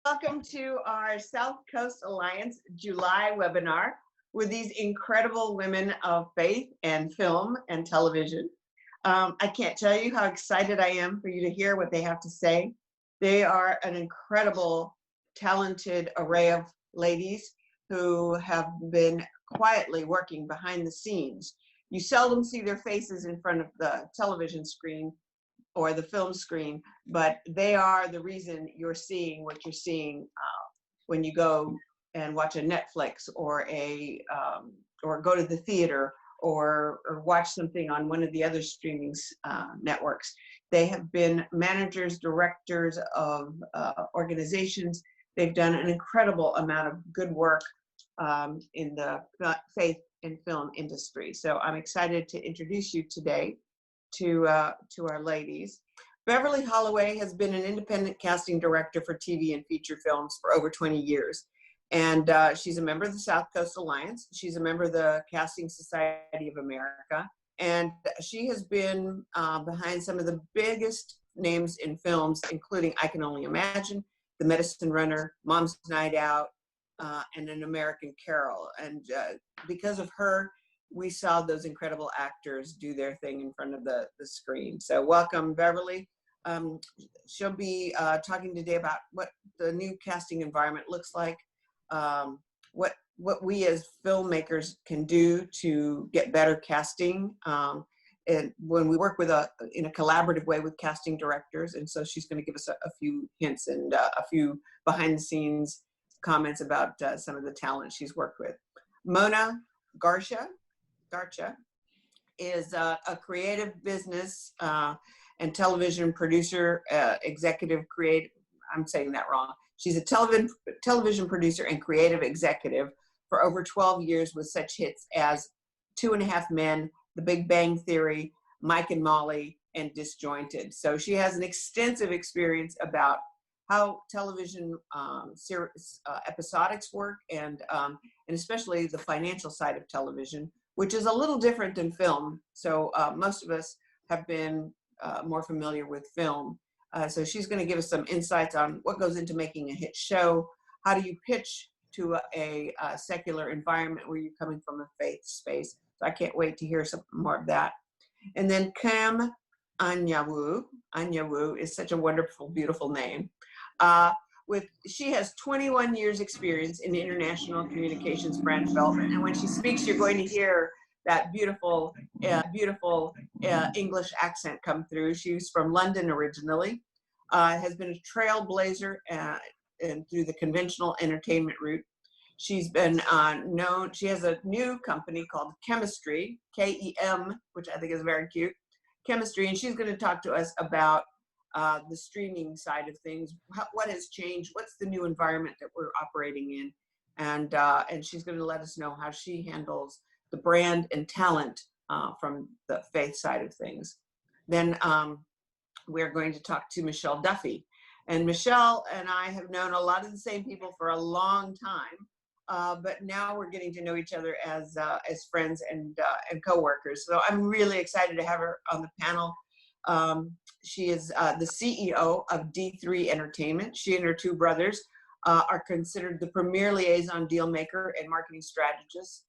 Welcome to our South Coast Alliance July webinar with these incredible women of faith and film and television. I can't tell you how excited I am for you to hear what they have to say. They are an incredible, talented array of ladies who have been quietly working behind the scenes. You seldom see their faces in front of the television screen or the film screen, but they are the reason you're seeing what you're seeing when you go and watch a Netflix or or go to the theater or watch something on one of the other streaming networks. They have been managers, directors of organizations. They've done an incredible amount of good work in the faith and film industry. So I'm excited to introduce you today to our ladies. Beverly Holloway has been an independent casting director for TV and feature films for over 20 years. And she's a member of the South Coast Alliance. She's a member of the Casting Society of America. And she has been behind some of the biggest names in films, including I Can Only Imagine, The Medicine Runner, Mom's Night Out, and An American Carol. And because of her, we saw those incredible actors do their thing in front of the screen. So welcome, Beverly. She'll be talking today about what the new casting environment looks like, what we as filmmakers can do to get better casting, and when we work in a collaborative way with casting directors. And so she's going to give us a few hints and a few behind the scenes comments about some of the talent she's worked with. Mona Garcha is a creative business and television producer, executive creative. I'm saying that wrong. She's a television producer and creative executive for over 12 years with such hits as 2.5 Men, The Big Bang Theory, Mike and Molly, and Disjointed. So she has an extensive experience about how television episodics work, and especially the financial side of television, which is a little different than film. So most of us have been more familiar with film. So she's going to give us some insights on what goes into making a hit show. How do you pitch to a secular environment where you're coming from a faith space? So I can't wait to hear some more of that. And then Kim Anyawu is such a wonderful, beautiful name. She has 21 years experience in international communications brand development. And when she speaks, you're going to hear that beautiful English accent come through. She's from London originally, has been a trailblazer and through the conventional entertainment route. She's been known, she has a new company called Chemistry, K-E-M, which I think is very cute, Chemistry, and she's going to talk to us about the streaming side of things, what has changed, what's the new environment that we're operating in, and she's going to let us know how she handles the brand and talent from the faith side of things. Then we're going to talk to Michelle Duffy, and Michelle and I have known a lot of the same people for a long time, but now we're getting to know each other as friends and co-workers. So I'm really excited to have her on the panel. She is the CEO of D3 Entertainment. She and her two brothers are considered the premier liaison deal maker and marketing strategist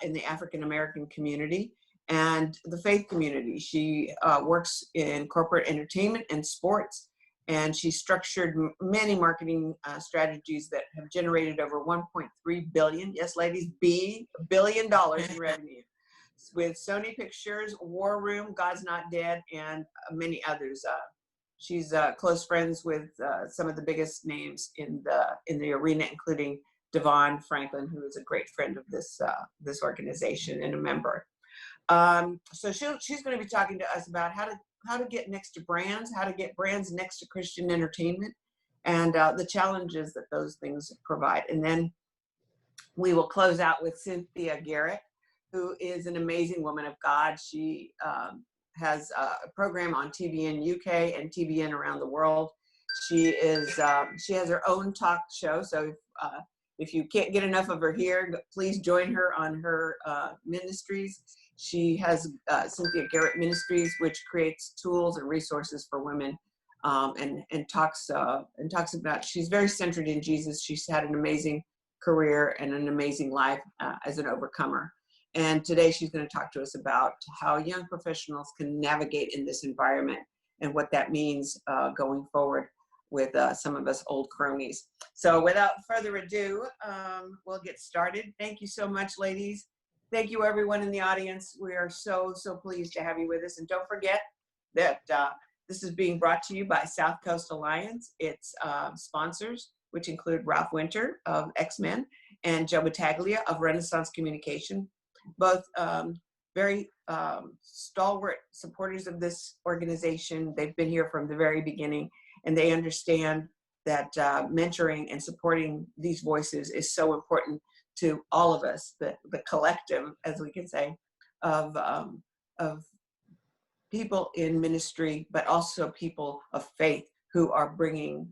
in the African American community and the faith community. She works in corporate entertainment and sports, and she structured many marketing strategies that have generated over 1.3 billion, yes ladies, $1 billion in revenue, with Sony Pictures, War Room, God's Not Dead, and many others. She's close friends with some of the biggest names in the arena, including Devon Franklin, who is a great friend of this organization and a member. So she's going to be talking to us about how to get next to brands, how to get brands next to Christian entertainment, and the challenges that those things provide. And then we will close out with Cynthia Garrett, who is an amazing woman of God. She has a program on TBN UK and TBN around the world. She has her own talk show. So if you can't get enough of her here, please join her on her ministries. She has Cynthia Garrett Ministries, which creates tools and resources for women and talks about, she's very centered in Jesus. She's had an amazing career and an amazing life as an overcomer. And today she's going to talk to us about how young professionals can navigate in this environment and what that means going forward with some of us old cronies. So without further ado, we'll get started. Thank you so much, ladies. Thank you, everyone in the audience. We are so pleased to have you with us. And don't forget that this is being brought to you by South Coast Alliance. Its sponsors, which include Ralph Winter of X-Men and Joe Battaglia of Renaissance Communication, both very stalwart supporters of this organization. They've been here from the very beginning, and they understand that mentoring and supporting these voices is so important to all of us, the collective, as we can say, of people in ministry, but also people of faith who are bringing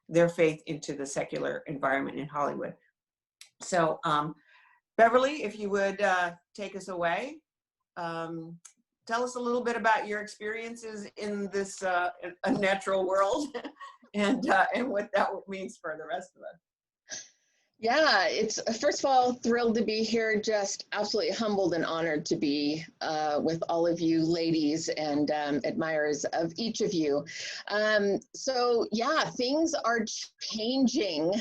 their faith into the secular environment in Hollywood. So Beverly, if you would take us away, tell us a little bit about your experiences in this unnatural world and what that means for the rest of us. Yeah, it's first of all thrilled to be here, just absolutely humbled and honored to be with all of you ladies and admirers of each of you. So yeah, things are changing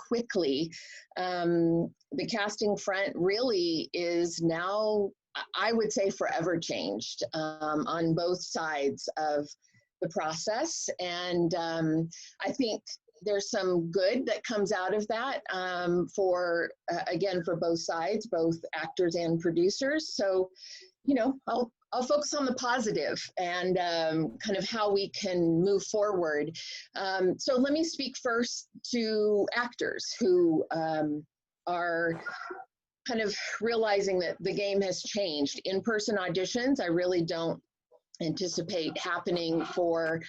quickly. The casting front really is now, I would say, forever changed on both sides of the process. And I think there's some good that comes out of that for both sides, both actors and producers. So, you know, I'll focus on the positive and kind of how we can move forward. So let me speak first to actors who are kind of realizing that the game has changed. In-person auditions, I really don't anticipate happening for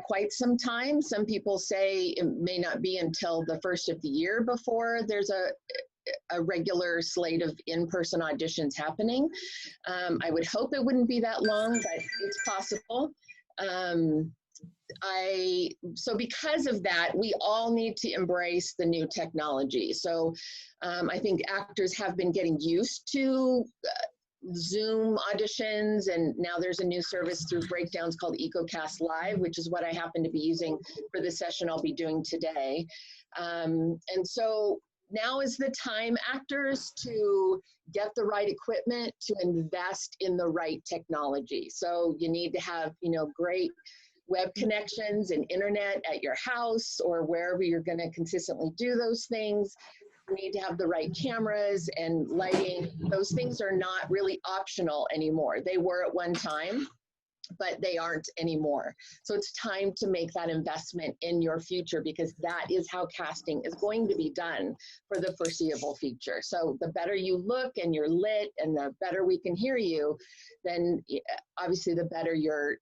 quite some time. Some people say it may not be until the first of the year before there's a regular slate of in-person auditions happening. I would hope it wouldn't be that long, but it's possible. So because of that, we all need to embrace the new technology. So I think actors have been getting used to Zoom auditions, and now there's a new service through Breakdowns called EcoCast Live, which is what I happen to be using for the session I'll be doing today. And so now is the time, actors, to get the right equipment, to invest in the right technology. So you need to have, you know, great web connections and internet at your house or wherever you're going to consistently do those things. You need to have the right cameras and lighting. Those things are not really optional anymore. They were at one time, but they aren't anymore. So it's time to make that investment in your future, because that is how casting is going to be done for the foreseeable future. So the better you look and you're lit and the better we can hear you, then obviously the better your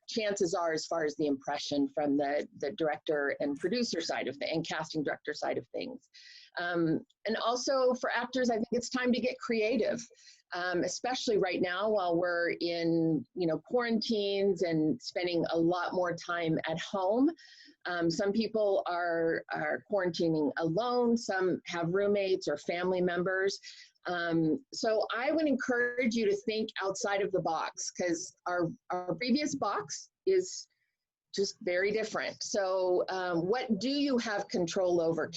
chances are as far as the impression from the director and producer side of things and casting director side of things. And also for actors, I think it's time to get creative. Especially right now while we're in, you know, quarantines and spending a lot more time at home. Some people are quarantining alone, some have roommates or family members. So I would encourage you to think outside of the box, because our previous box is just very different. So what do you have control over?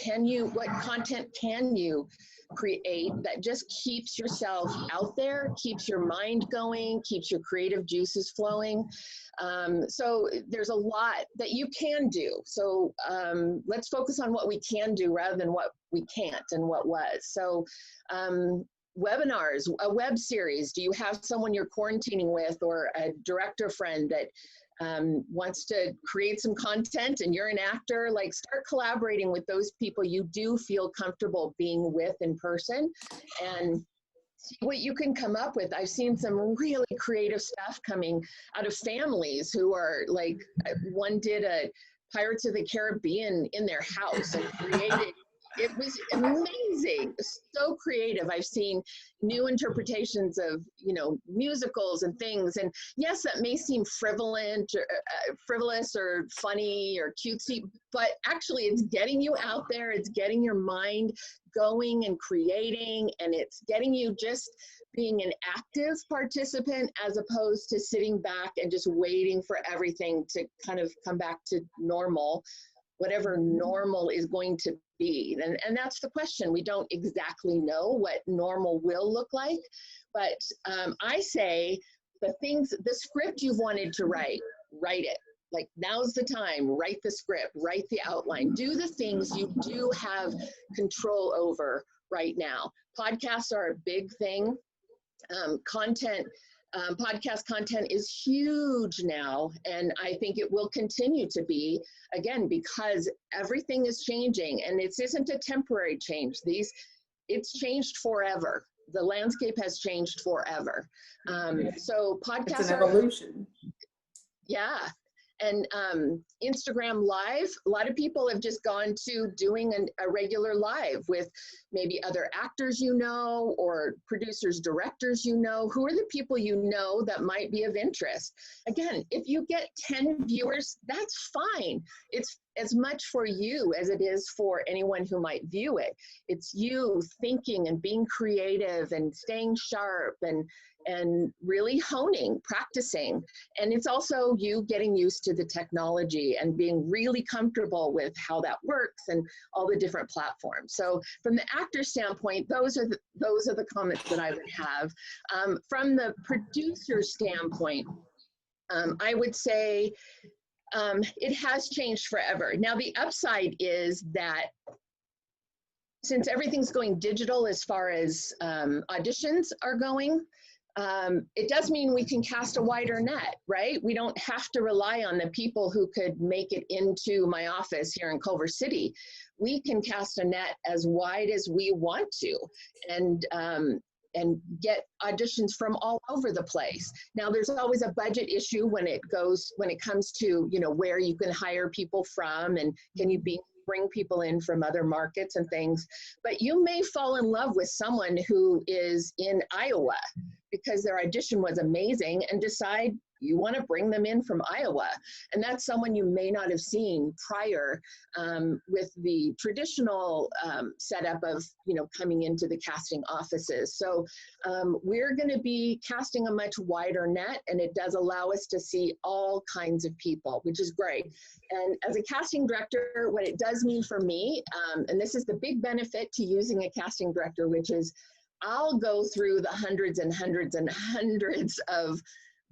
What content can you create that just keeps yourself out there, keeps your mind going, keeps your creative juices flowing? So there's a lot that you can do. So let's focus on what we can do rather than what we can't and what was. So webinars, a web series. Do you have someone you're quarantining with, or a director friend that wants to create some content and you're an actor? Like, start collaborating with those people you do feel comfortable being with in person and see what you can come up with. I've seen some really creative stuff coming out of families who are like, one did a Pirates of the Caribbean in their house and created It was amazing, so creative. I've seen new interpretations of, musicals and things. And yes, that may seem frivolous or funny or cutesy, but actually it's getting you out there. It's getting your mind going and creating, and it's getting you just being an active participant as opposed to sitting back and just waiting for everything to kind of come back to normal, whatever normal is going to be. And that's the question. We don't exactly know what normal will look like, but I say the script you've wanted to write it. Like, now's the time, write the script, write the outline, do the things you do have control over right now. Podcasts are a big thing. Podcast content is huge now, and I think it will continue to be, again, because everything is changing, and it isn't a temporary change. It's changed forever. The landscape has changed forever. So podcasts it's an evolution. Yeah. And Instagram Live, a lot of people have just gone to doing a regular live with maybe other actors or producers, directors Who are the people that might be of interest? Again, if you get 10 viewers, that's fine. It's as much for you as it is for anyone who might view it. It's you thinking and being creative and staying sharp and really honing, practicing. And it's also you getting used to the technology and being really comfortable with how that works and all the different platforms. So from the actor standpoint, those are the comments that I would have. From the producer standpoint, I would say it has changed forever. Now, the upside is that since everything's going digital as far as auditions are going, it does mean we can cast a wider net, right? We don't have to rely on the people who could make it into my office here in Culver City. We can cast a net as wide as we want to, and get auditions from all over the place. Now, there's always a budget issue when it comes to, where you can hire people from, and can you bring people in from other markets and things. But you may fall in love with someone who is in Iowa because their audition was amazing and decide you want to bring them in from Iowa. And that's someone you may not have seen prior with the traditional setup of, coming into the casting offices. So we're going to be casting a much wider net, and it does allow us to see all kinds of people, which is great. And as a casting director, what it does mean for me, and this is the big benefit to using a casting director, which is I'll go through the hundreds and hundreds and hundreds of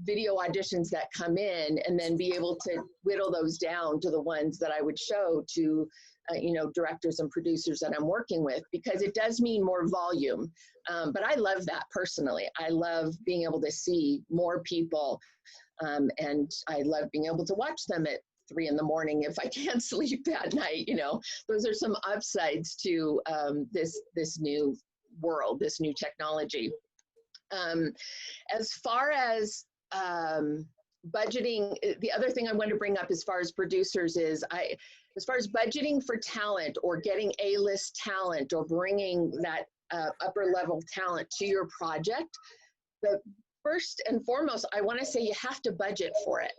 video auditions that come in, and then be able to whittle those down to the ones that I would show to, directors and producers that I'm working with, because it does mean more volume. But I love that personally. I love being able to see more people, and I love being able to watch them at 3 in the morning if I can't sleep at night. Those are some upsides to this new world, this new technology. As far as budgeting, the other thing I want to bring up as far as producers is, as far as budgeting for talent or getting A-list talent or bringing that upper level talent to your project, the first and foremost, I want to say you have to budget for it.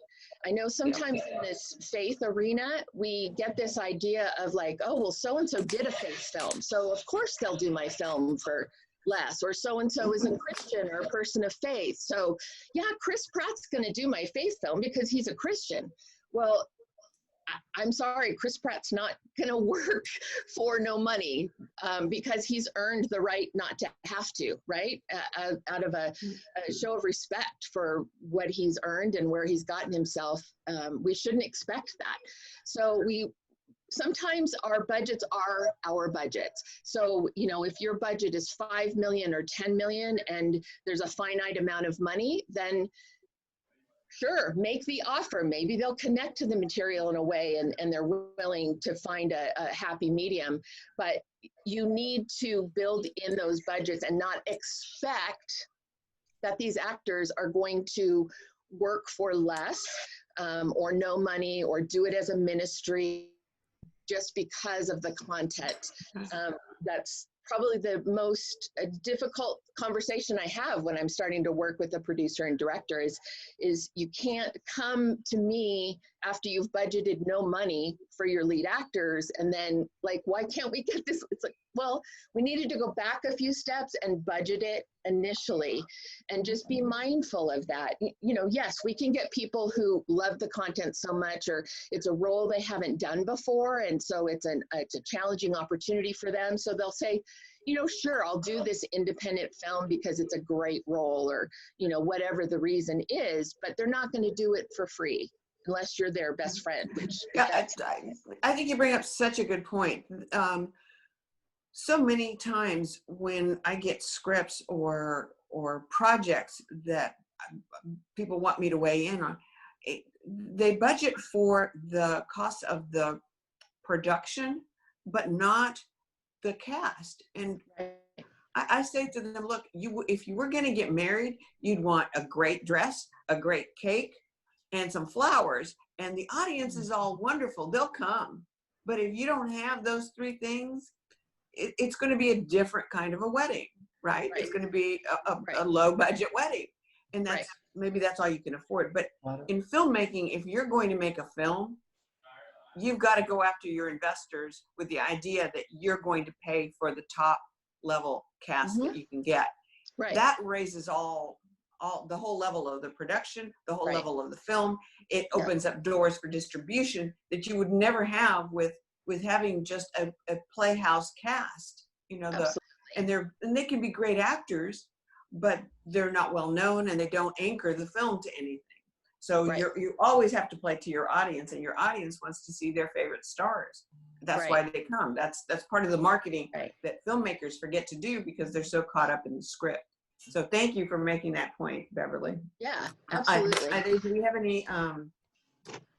I know sometimes in this faith arena, we get this idea of like, oh, well, so-and-so did a faith film, so of course they'll do my film for less, or so-and-so is a Christian or a person of faith. So yeah, Chris Pratt's going to do my faith film because he's a Christian. Well, I'm sorry, Chris Pratt's not going to work for no money because he's earned the right not to have to, right? Out of a show of respect for what he's earned and where he's gotten himself, we shouldn't expect that. So sometimes our budgets are our budgets. So, if your budget is 5 million or 10 million and there's a finite amount of money, then sure, make the offer. Maybe they'll connect to the material in a way and they're willing to find a happy medium. But you need to build in those budgets and not expect that these actors are going to work for less or no money or do it as a ministry. just because of the content. That's probably the most difficult conversation I have when I'm starting to work with a producer and director is you can't come to me after you've budgeted no money for your lead actors and then like, why can't we get this? It's like, well, we needed to go back a few steps and budget it initially and just be mindful of that. You know, yes, we can get people who love the content so much, or it's a role they haven't done before, and so it's a challenging opportunity for them. So they'll say, you know, sure, I'll do this independent film because it's a great role, or, you know, whatever the reason is, but they're not going to do it for free unless you're their best friend, which Yeah, I think you bring up such a good point. So many times when I get scripts or projects that people want me to weigh in on, they budget for the cost of the production, but not the cast. And I say to them, look, if you were going to get married, you'd want a great dress, a great cake, and some flowers, and the audience is all wonderful. They'll come. But if you don't have those three things, it's going to be a different kind of a wedding, right? It's going to be a low budget wedding. And that's maybe that's all you can afford. But in filmmaking, if you're going to make a film, you've got to go after your investors with the idea that you're going to pay for the top level cast that you can get. That raises the whole level of the production, the whole level of the film. It opens up doors for distribution that you would never have with having just a playhouse cast, you know. And they can be great actors, but they're not well known and they don't anchor the film to anything. So you always have to play to your audience, and your audience wants to see their favorite stars. That's why they come. That's part of the marketing that filmmakers forget to do because they're so caught up in the script. So thank you for making that point, Beverly. Yeah, absolutely. Do we have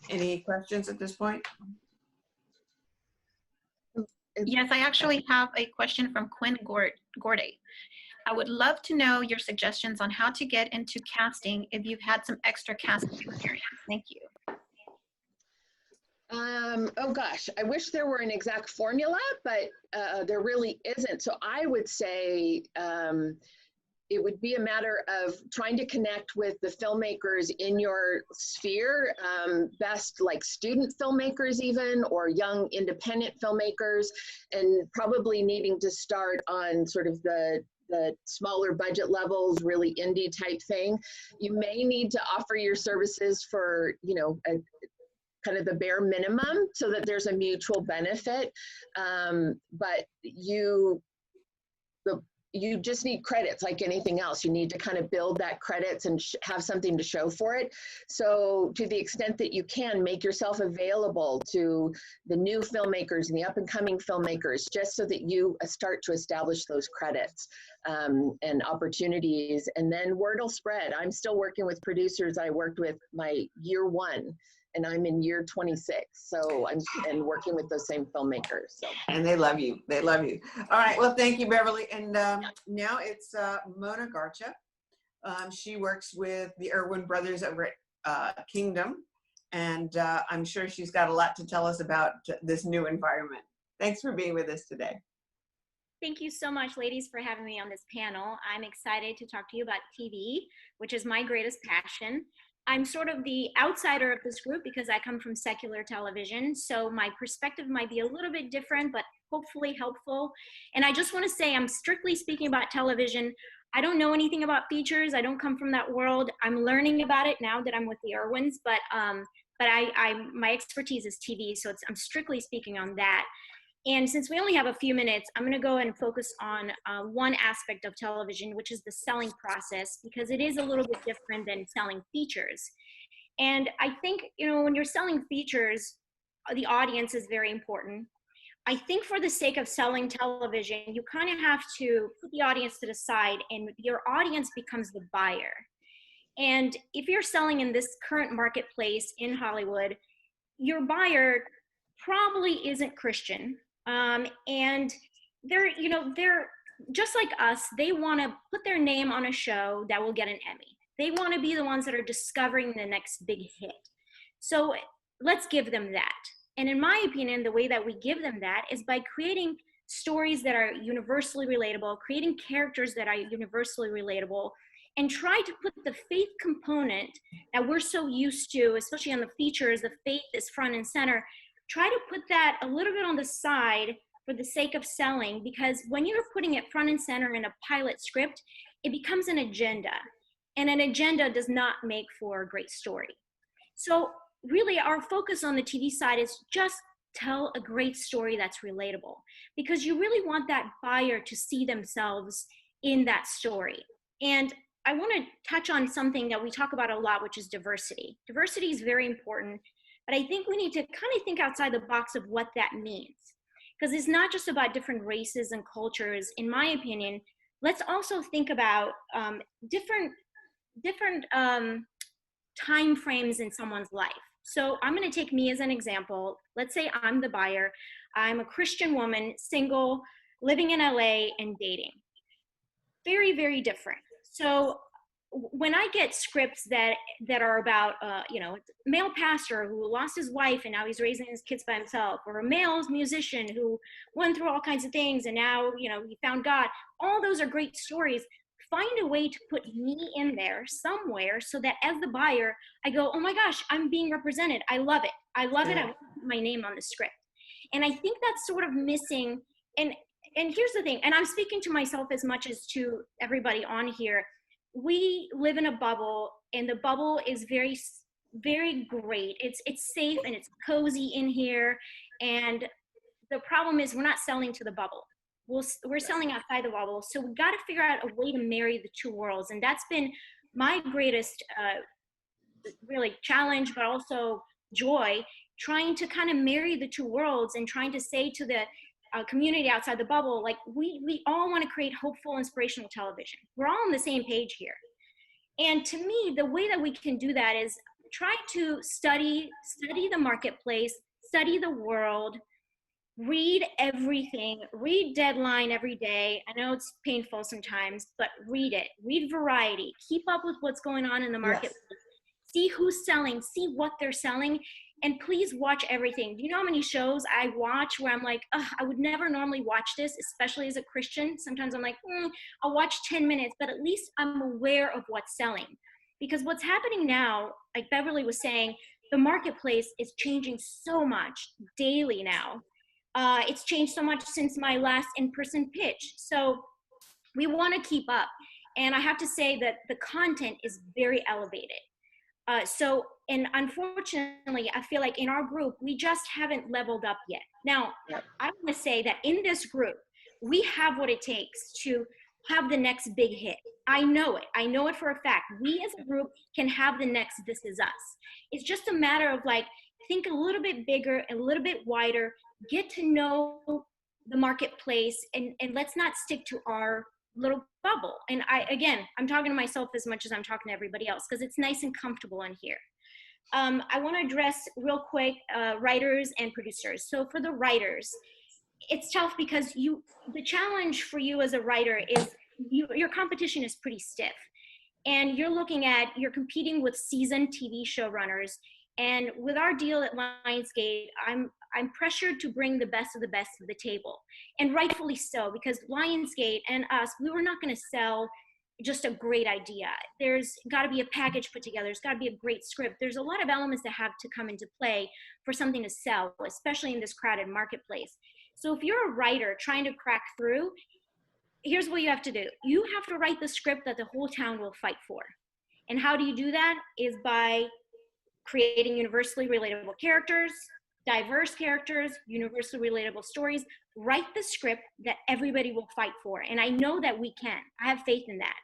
any questions at this point? Yes, I actually have a question from Quinn Gorday. I would love to know your suggestions on how to get into casting if you've had some extra casting experience. Thank you. Oh gosh, I wish there were an exact formula, but there really isn't. So I would say it would be a matter of trying to connect with the filmmakers in your sphere, best like student filmmakers even, or young independent filmmakers, and probably needing to start on sort of the smaller budget levels, really indie type thing. You may need to offer your services for, you know, kind of the bare minimum so that there's a mutual benefit. But you just need credits like anything else. You need to kind of build that credits and have something to show for it. So to the extent that you can, make yourself available to the new filmmakers and the up and coming filmmakers, just so that you start to establish those credits and opportunities, and then word will spread. I'm still working with producers I worked with my year one, and I'm in year 26. So I'm working with those same filmmakers. So. And they love you. They love you. All right. Well, thank you, Beverly. And now it's Mona Garcha. She works with the Irwin brothers over at Kingdom. And I'm sure she's got a lot to tell us about this new environment. Thanks for being with us today. Thank you so much, ladies, for having me on this panel. I'm excited to talk to you about TV, which is my greatest passion. I'm sort of the outsider of this group because I come from secular television, so my perspective might be a little bit different, but hopefully helpful. And I just want to say, I'm strictly speaking about television. I don't know anything about features. I don't come from that world. I'm learning about it now that I'm with the Irwins, but my expertise is TV, so I'm strictly speaking on that. And since we only have a few minutes, I'm going to go ahead and focus on one aspect of television, which is the selling process, because it is a little bit different than selling features. And I think, you know, when you're selling features, the audience is very important. I think for the sake of selling television, you kind of have to put the audience to the side, and your audience becomes the buyer. And if you're selling in this current marketplace in Hollywood, your buyer probably isn't Christian. And they're just like us. They want to put their name on a show that will get an Emmy. They want to be the ones that are discovering the next big hit. So let's give them that. And in my opinion, the way that we give them that is by creating stories that are universally relatable, creating characters that are universally relatable, and try to put the faith component that we're so used to, especially on the features, the faith is front and center. Try to put that a little bit on the side for the sake of selling, because when you're putting it front and center in a pilot script, it becomes an agenda. And an agenda does not make for a great story. So really our focus on the TV side is just tell a great story that's relatable, because you really want that buyer to see themselves in that story. And I want to touch on something that we talk about a lot, which is diversity. Diversity is very important, but I think we need to kind of think outside the box of what that means. Because it's not just about different races and cultures. In my opinion, let's also think about different time frames in someone's life. So I'm going to take me as an example. Let's say I'm the buyer. I'm a Christian woman, single, living in LA and dating. Very, very different. So when I get scripts that are about, male pastor who lost his wife and now he's raising his kids by himself, or a male musician who went through all kinds of things and now, he found God. All those are great stories. Find a way to put me in there somewhere so that as the buyer, I go, oh my gosh, I'm being represented. I love it. I love it. I want to put my name on the script. And I think that's sort of missing. And here's the thing, and I'm speaking to myself as much as to everybody on here. We live in a bubble, and the bubble is very, very great. It's safe and it's cozy in here. And the problem is we're not selling to the bubble. We're selling outside the bubble. So we got to figure out a way to marry the two worlds. And that's been my greatest really challenge, but also joy, trying to kind of marry the two worlds and trying to say to the community outside the bubble, like we all want to create hopeful, inspirational television. We're all on the same page here. And to me, the way that we can do that is try to study the marketplace, study the world, read everything, read Deadline every day. I know it's painful sometimes, but read it. Read Variety. Keep up with what's going on in the marketplace. Yes. See who's selling, see what they're selling, and please watch everything. Do you know how many shows I watch where I'm like, I would never normally watch this, especially as a Christian. Sometimes I'm like, I'll watch 10 minutes, but at least I'm aware of what's selling. Because what's happening now, like Beverly was saying, the marketplace is changing so much daily now. It's changed so much since my last in-person pitch. So we want to keep up. And I have to say that the content is very elevated. And unfortunately, I feel like in our group, we just haven't leveled up yet. Now, I want to say that in this group, we have what it takes to have the next big hit. I know it. I know it for a fact. We as a group can have the next This Is Us. It's just a matter of like, think a little bit bigger, a little bit wider, get to know the marketplace, and let's not stick to our little bubble. And I'm talking to myself as much as I'm talking to everybody else, because it's nice and comfortable in here. I want to address real quick writers and producers. So for the writers, it's tough because the challenge for you as a writer is your competition is pretty stiff, and you're competing with seasoned TV showrunners. And with our deal at Lionsgate, I'm pressured to bring the best of the table, and rightfully so, because Lionsgate and us, we were not going to sell just a great idea. There's got to be a package put together. There's got to be a great script. There's a lot of elements that have to come into play for something to sell, especially in this crowded marketplace. So if you're a writer trying to crack through, here's what you have to do. You have to write the script that the whole town will fight for. And how do you do that? Is by creating universally relatable characters, diverse characters, universally relatable stories. Write the script that everybody will fight for. And I know that we can. I have faith in that.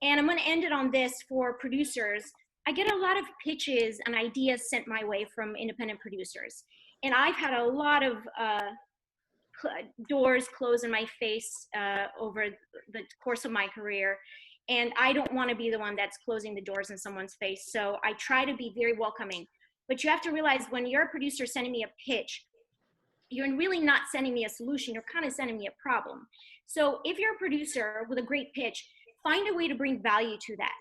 And I'm going to end it on this for producers. I get a lot of pitches and ideas sent my way from independent producers. And I've had a lot of doors close in my face over the course of my career. And I don't want to be the one that's closing the doors in someone's face. So I try to be very welcoming. But you have to realize when you're a producer sending me a pitch, you're really not sending me a solution. You're kind of sending me a problem. So if you're a producer with a great pitch, find a way to bring value to that.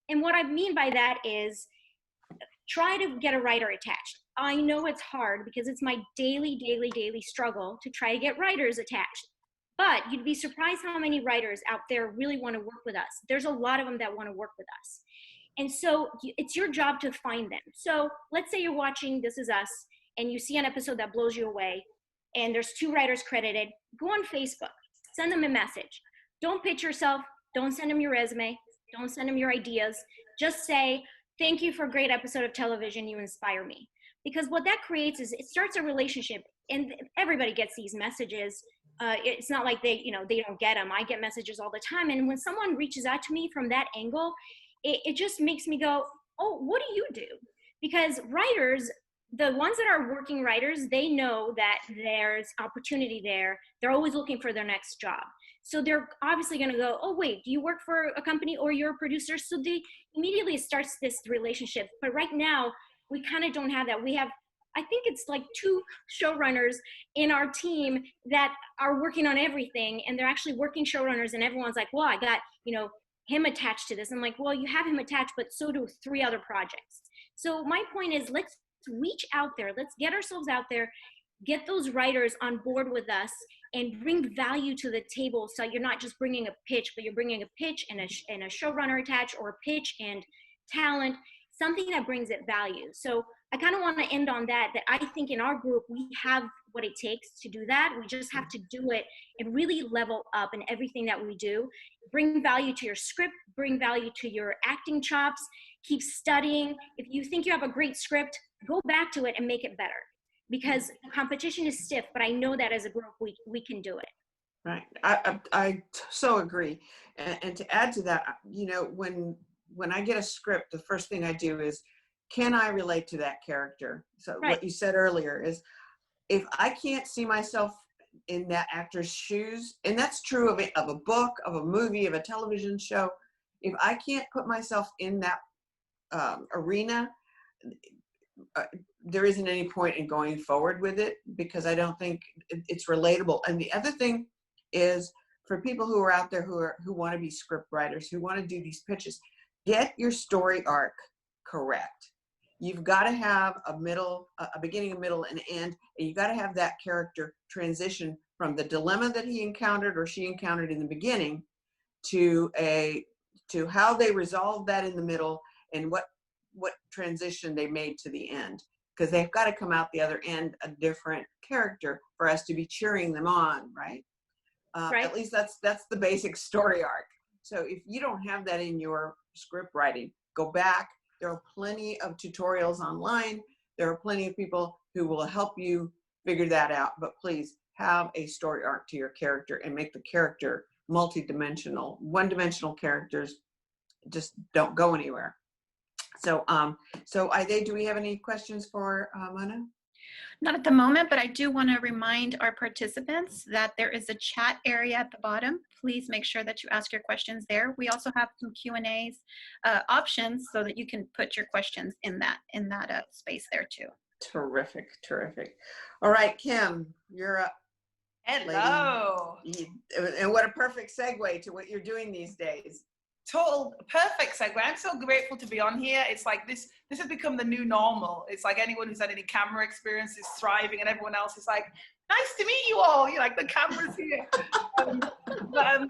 And what I mean by that is try to get a writer attached. I know it's hard because it's my daily struggle to try to get writers attached. But you'd be surprised how many writers out there really want to work with us. There's a lot of them that want to work with us. And so it's your job to find them. So let's say you're watching This Is Us and you see an episode that blows you away and there's 2 writers credited. Go on Facebook, send them a message. Don't pitch yourself. Don't send them your resume. Don't send them your ideas. Just say, thank you for a great episode of television. You inspire me. Because what that creates is it starts a relationship, and everybody gets these messages. It's not like they don't get them. I get messages all the time. And when someone reaches out to me from that angle, it just makes me go, oh, what do you do? Because writers, the ones that are working writers, they know that there's opportunity there. They're always looking for their next job. So they're obviously going to go, oh, wait, do you work for a company or you're a producer? So they immediately starts this relationship. But right now, we kind of don't have that. We have, I think it's like 2 showrunners in our team that are working on everything. And they're actually working showrunners. And everyone's like, well, I got, him attached to this. I'm like, well, you have him attached, but so do 3 other projects. So my point is, let's reach out there. Let's get ourselves out there, get those writers on board with us, and bring value to the table. So you're not just bringing a pitch, but you're bringing a pitch and a showrunner attached, or a pitch and talent, something that brings it value. So I kind of want to end on that I think in our group, we have what it takes to do that. We just have to do it and really level up in everything that we do. Bring value to your script, bring value to your acting chops, keep studying. If you think you have a great script, go back to it and make it better. Because the competition is stiff, but I know that as a group, we can do it. Right. I so agree. And to add to that, when I get a script, the first thing I do is, can I relate to that character? So Right. What you said earlier is, if I can't see myself in that actor's shoes, and that's true of a book, of a movie, of a television show, if I can't put myself in that arena, there isn't any point in going forward with it, because I don't think it's relatable. And the other thing is, for people who are out there who want to be script writers, who want to do these pitches, get your story arc correct. You've got to have a beginning, a middle, and end, and you got to have that character transition from the dilemma that he encountered or she encountered in the beginning to how they resolved that in the middle, and what transition they made to the end. Because they've got to come out the other end a different character for us to be cheering them on, right? Right. At least that's the basic story arc. So if you don't have that in your script writing, go back. There are plenty of tutorials online. There are plenty of people who will help you figure that out. But please have a story arc to your character and make the character multi-dimensional. One-dimensional characters just don't go anywhere. So Aide, do we have any questions for Mana? Not at the moment, but I do want to remind our participants that there is a chat area at the bottom. Please make sure that you ask your questions there. We also have some Q&As options so that you can put your questions in that space there too. Terrific. All right, Kim, you're up. Hello. Lady. And what a perfect segue to what you're doing these days. Total perfect segue. I'm so grateful to be on here. It's like this has become the new normal. It's like anyone who's had any camera experience is thriving, and everyone else is like, nice to meet you all. You're like, the camera's here.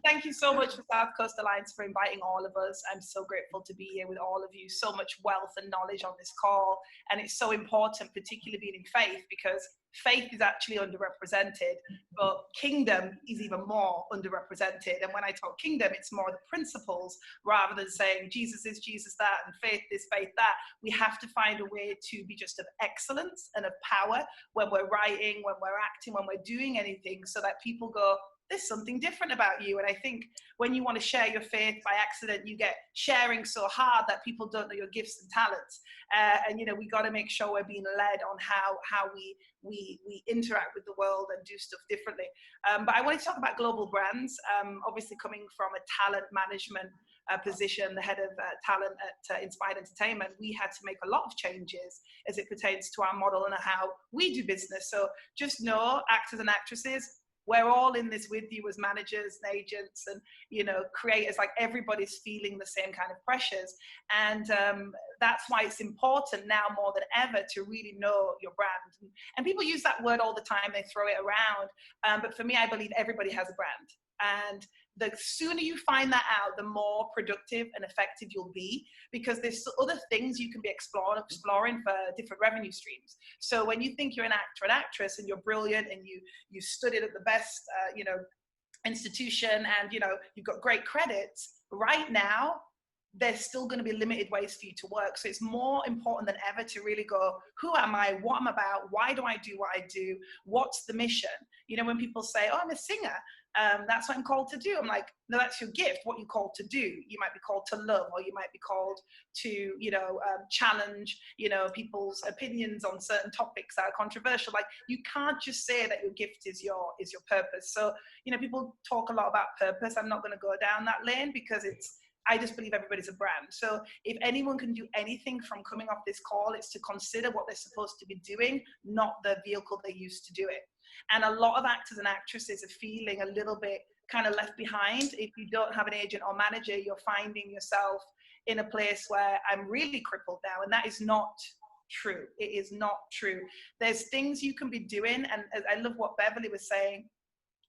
Thank you so much for South Coast Alliance for inviting all of us. I'm so grateful to be here with all of you. So much wealth and knowledge on this call. And it's so important, particularly being in faith, because faith is actually underrepresented, but kingdom is even more underrepresented. And when I talk kingdom, it's more the principles rather than saying Jesus is Jesus that and faith this, faith that. We have to find a way to be just of excellence and of power when we're writing, when we're acting, when we're doing anything, so that people go, there's something different about you. And I think when you want to share your faith by accident, you get sharing so hard that people don't know your gifts and talents. And we got to make sure we're being led on how we interact with the world and do stuff differently. But I want to talk about global brands. Obviously, coming from a talent management position, the head of talent at Inspired Entertainment, we had to make a lot of changes as it pertains to our model and how we do business. So just know, actors and actresses, we're all in this with you as managers and agents and, creators. Like, everybody's feeling the same kind of pressures. And that's why it's important now more than ever to really know your brand. And people use that word all the time, they throw it around. But for me, I believe everybody has a brand. And the sooner you find that out, the more productive and effective you'll be, because there's other things you can be exploring for different revenue streams. So when you think you're an actor, an actress, and you're brilliant and you studied at the best, institution, and you've got great credits, right now there's still going to be limited ways for you to work. So it's more important than ever to really go, who am I, what I'm about, why do I do what I do, what's the mission? When people say, oh, I'm a singer, that's what I'm called to do. I'm like, no, that's your gift, what you're called to do. You might be called to love, or you might be called to, challenge, people's opinions on certain topics that are controversial. Like, you can't just say that your gift is your purpose. So, people talk a lot about purpose. I'm not going to go down that lane, because I just believe everybody's a brand. So if anyone can do anything from coming off this call, it's to consider what they're supposed to be doing, not the vehicle they used to do it. And a lot of actors and actresses are feeling a little bit kind of left behind. If you don't have an agent or manager, you're finding yourself in a place where I'm really crippled now. And that is not true. It is not true. There's things you can be doing. And I love what Beverly was saying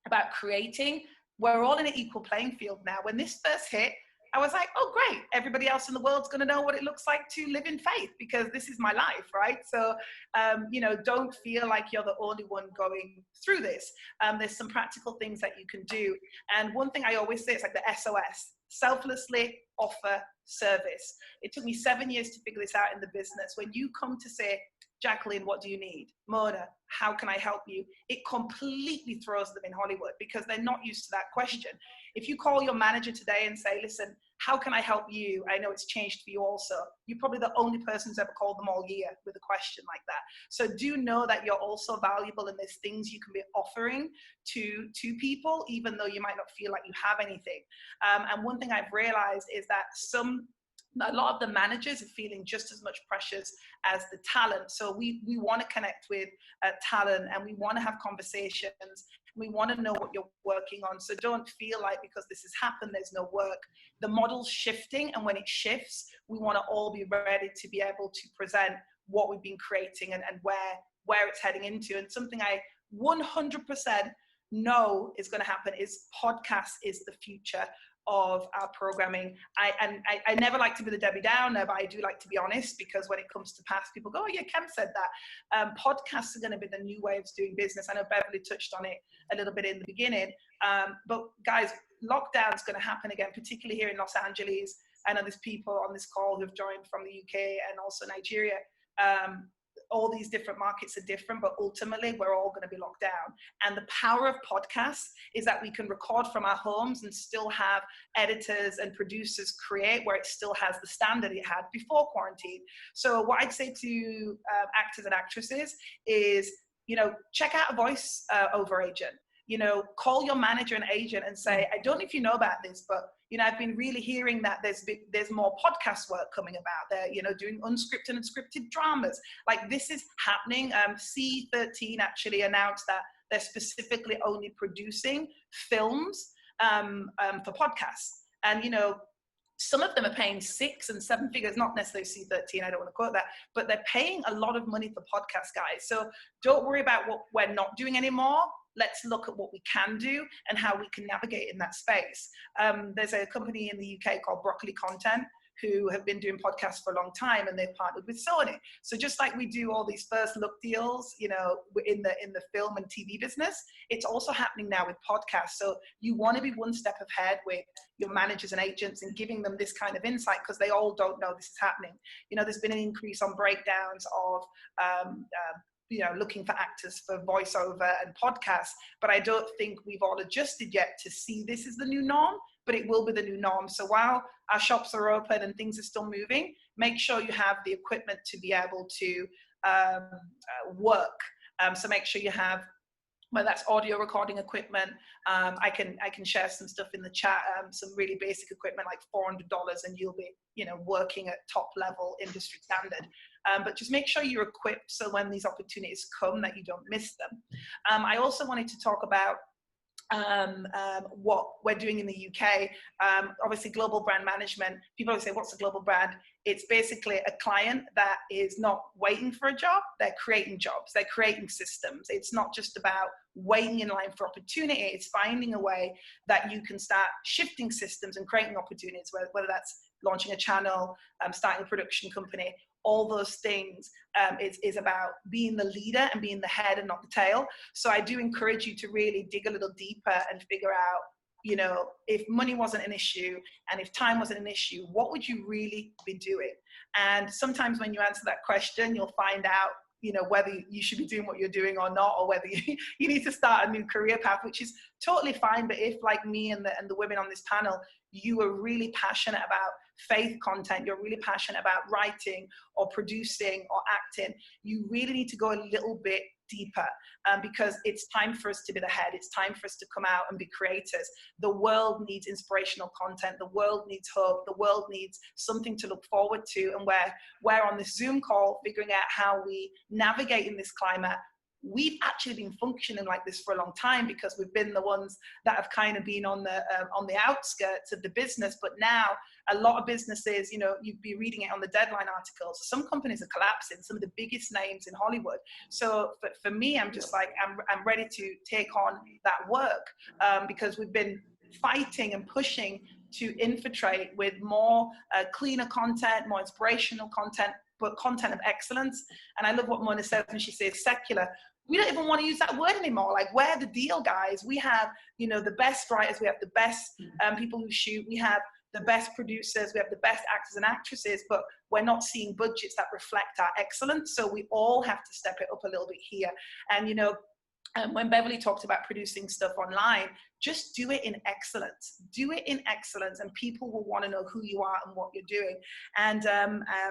about creating. We're all in an equal playing field now. When this first hit, I was like, oh, great. Everybody else in the world's going to know what it looks like to live in faith, because this is my life, right? So, don't feel like you're the only one going through this. There's some practical things that you can do. And one thing I always say, it's like the SOS, selflessly offer service. It took me 7 years to figure this out in the business. When you come to say, Jacqueline, what do you need? Mona, how can I help you? It completely throws them in Hollywood, because they're not used to that question. If you call your manager today and say, listen, how can I help you? I know it's changed for you also. You're probably the only person who's ever called them all year with a question like that. So do know that you're also valuable, and there's things you can be offering to people, even though you might not feel like you have anything. And one thing I've realized is that a lot of the managers are feeling just as much pressures as the talent. So we want to connect with talent, and we want to have conversations. We want to know what you're working on. So don't feel like because this has happened, there's no work. The model's shifting, and when it shifts, we want to all be ready to be able to present what we've been creating and where it's heading into. And something I 100% know is going to happen is podcast is the future of our programming. I never like to be the Debbie Downer, but I do like to be honest, because when it comes to past, people go, oh yeah, Kem said that. Podcasts are going to be the new way of doing business. I know Beverly touched on it a little bit in the beginning, but guys, lockdown's going to happen again, particularly here in Los Angeles. I know there's people on this call who've joined from the UK and also Nigeria. All these different markets are different, but ultimately we're all going to be locked down. And the power of podcasts is that we can record from our homes and still have editors and producers create where it still has the standard it had before quarantine. So what I'd say to actors and actresses is, check out a voice over agent. Call your manager and agent and say, I don't know if you know about this, but I've been really hearing that there's more podcast work coming about there, doing unscripted and scripted dramas. Like, this is happening. C13 actually announced that they're specifically only producing films for podcasts. And, some of them are paying 6 and 7 figures, not necessarily C13, I don't want to quote that, but they're paying a lot of money for podcast guys. So don't worry about what we're not doing anymore. Let's look at what we can do and how we can navigate in that space. There's a company in the UK called Broccoli Content who have been doing podcasts for a long time, and they've partnered with Sony. So just like we do all these first look deals, in the film and TV business, it's also happening now with podcasts. So you want to be one step ahead with your managers and agents and giving them this kind of insight, because they all don't know this is happening. There's been an increase on breakdowns of looking for actors for voiceover and podcasts, but I don't think we've all adjusted yet to see this as the new norm, but it will be the new norm. So while our shops are open and things are still moving, make sure you have the equipment to be able to work. So make sure you have, whether that's audio recording equipment. I can share some stuff in the chat, some really basic equipment like $400, and you'll be working at top level industry standard. But just make sure you're equipped so when these opportunities come that you don't miss them. I also wanted to talk about what we're doing in the UK. Obviously, global brand management. People always say, what's a global brand? It's basically a client that is not waiting for a job. They're creating jobs. They're creating systems. It's not just about waiting in line for opportunity. It's finding a way that you can start shifting systems and creating opportunities, whether that's launching a channel, starting a production company. All those things is about being the leader and being the head and not the tail. So I do encourage you to really dig a little deeper and figure out, you know, if money wasn't an issue and if time wasn't an issue, what would you really be doing? And sometimes when you answer that question, you'll find out, you know, whether you should be doing what you're doing or not, or whether you need to start a new career path, which is totally fine. But if, like me and the women on this panel, you are really passionate about faith content, you're really passionate about writing or producing or acting, you really need to go a little bit deeper, because it's time for us to be the head. It's time for us to come out and be creators. The world needs inspirational content. The world needs hope. The world needs something to look forward to. And we're on this Zoom call figuring out how we navigate in this climate. We've actually been functioning like this for a long time because we've been the ones that have kind of been on the outskirts of the business. But now a lot of businesses, you know, you'd be reading it on the Deadline articles. Some companies are collapsing, some of the biggest names in Hollywood. So for me, I'm just like, I'm ready to take on that work, because we've been fighting and pushing to infiltrate with more cleaner content, more inspirational content, but content of excellence. And I love what Mona says when she says secular. We don't even want to use that word anymore. Like, we're the deal, guys. We have, you know, the best writers. We have the best people who shoot. We have the best producers. We have the best actors and actresses, but we're not seeing budgets that reflect our excellence. So we all have to step it up a little bit here. And, you know, when Beverly talked about producing stuff online, just do it in excellence. Do it in excellence, and people will want to know who you are and what you're doing. And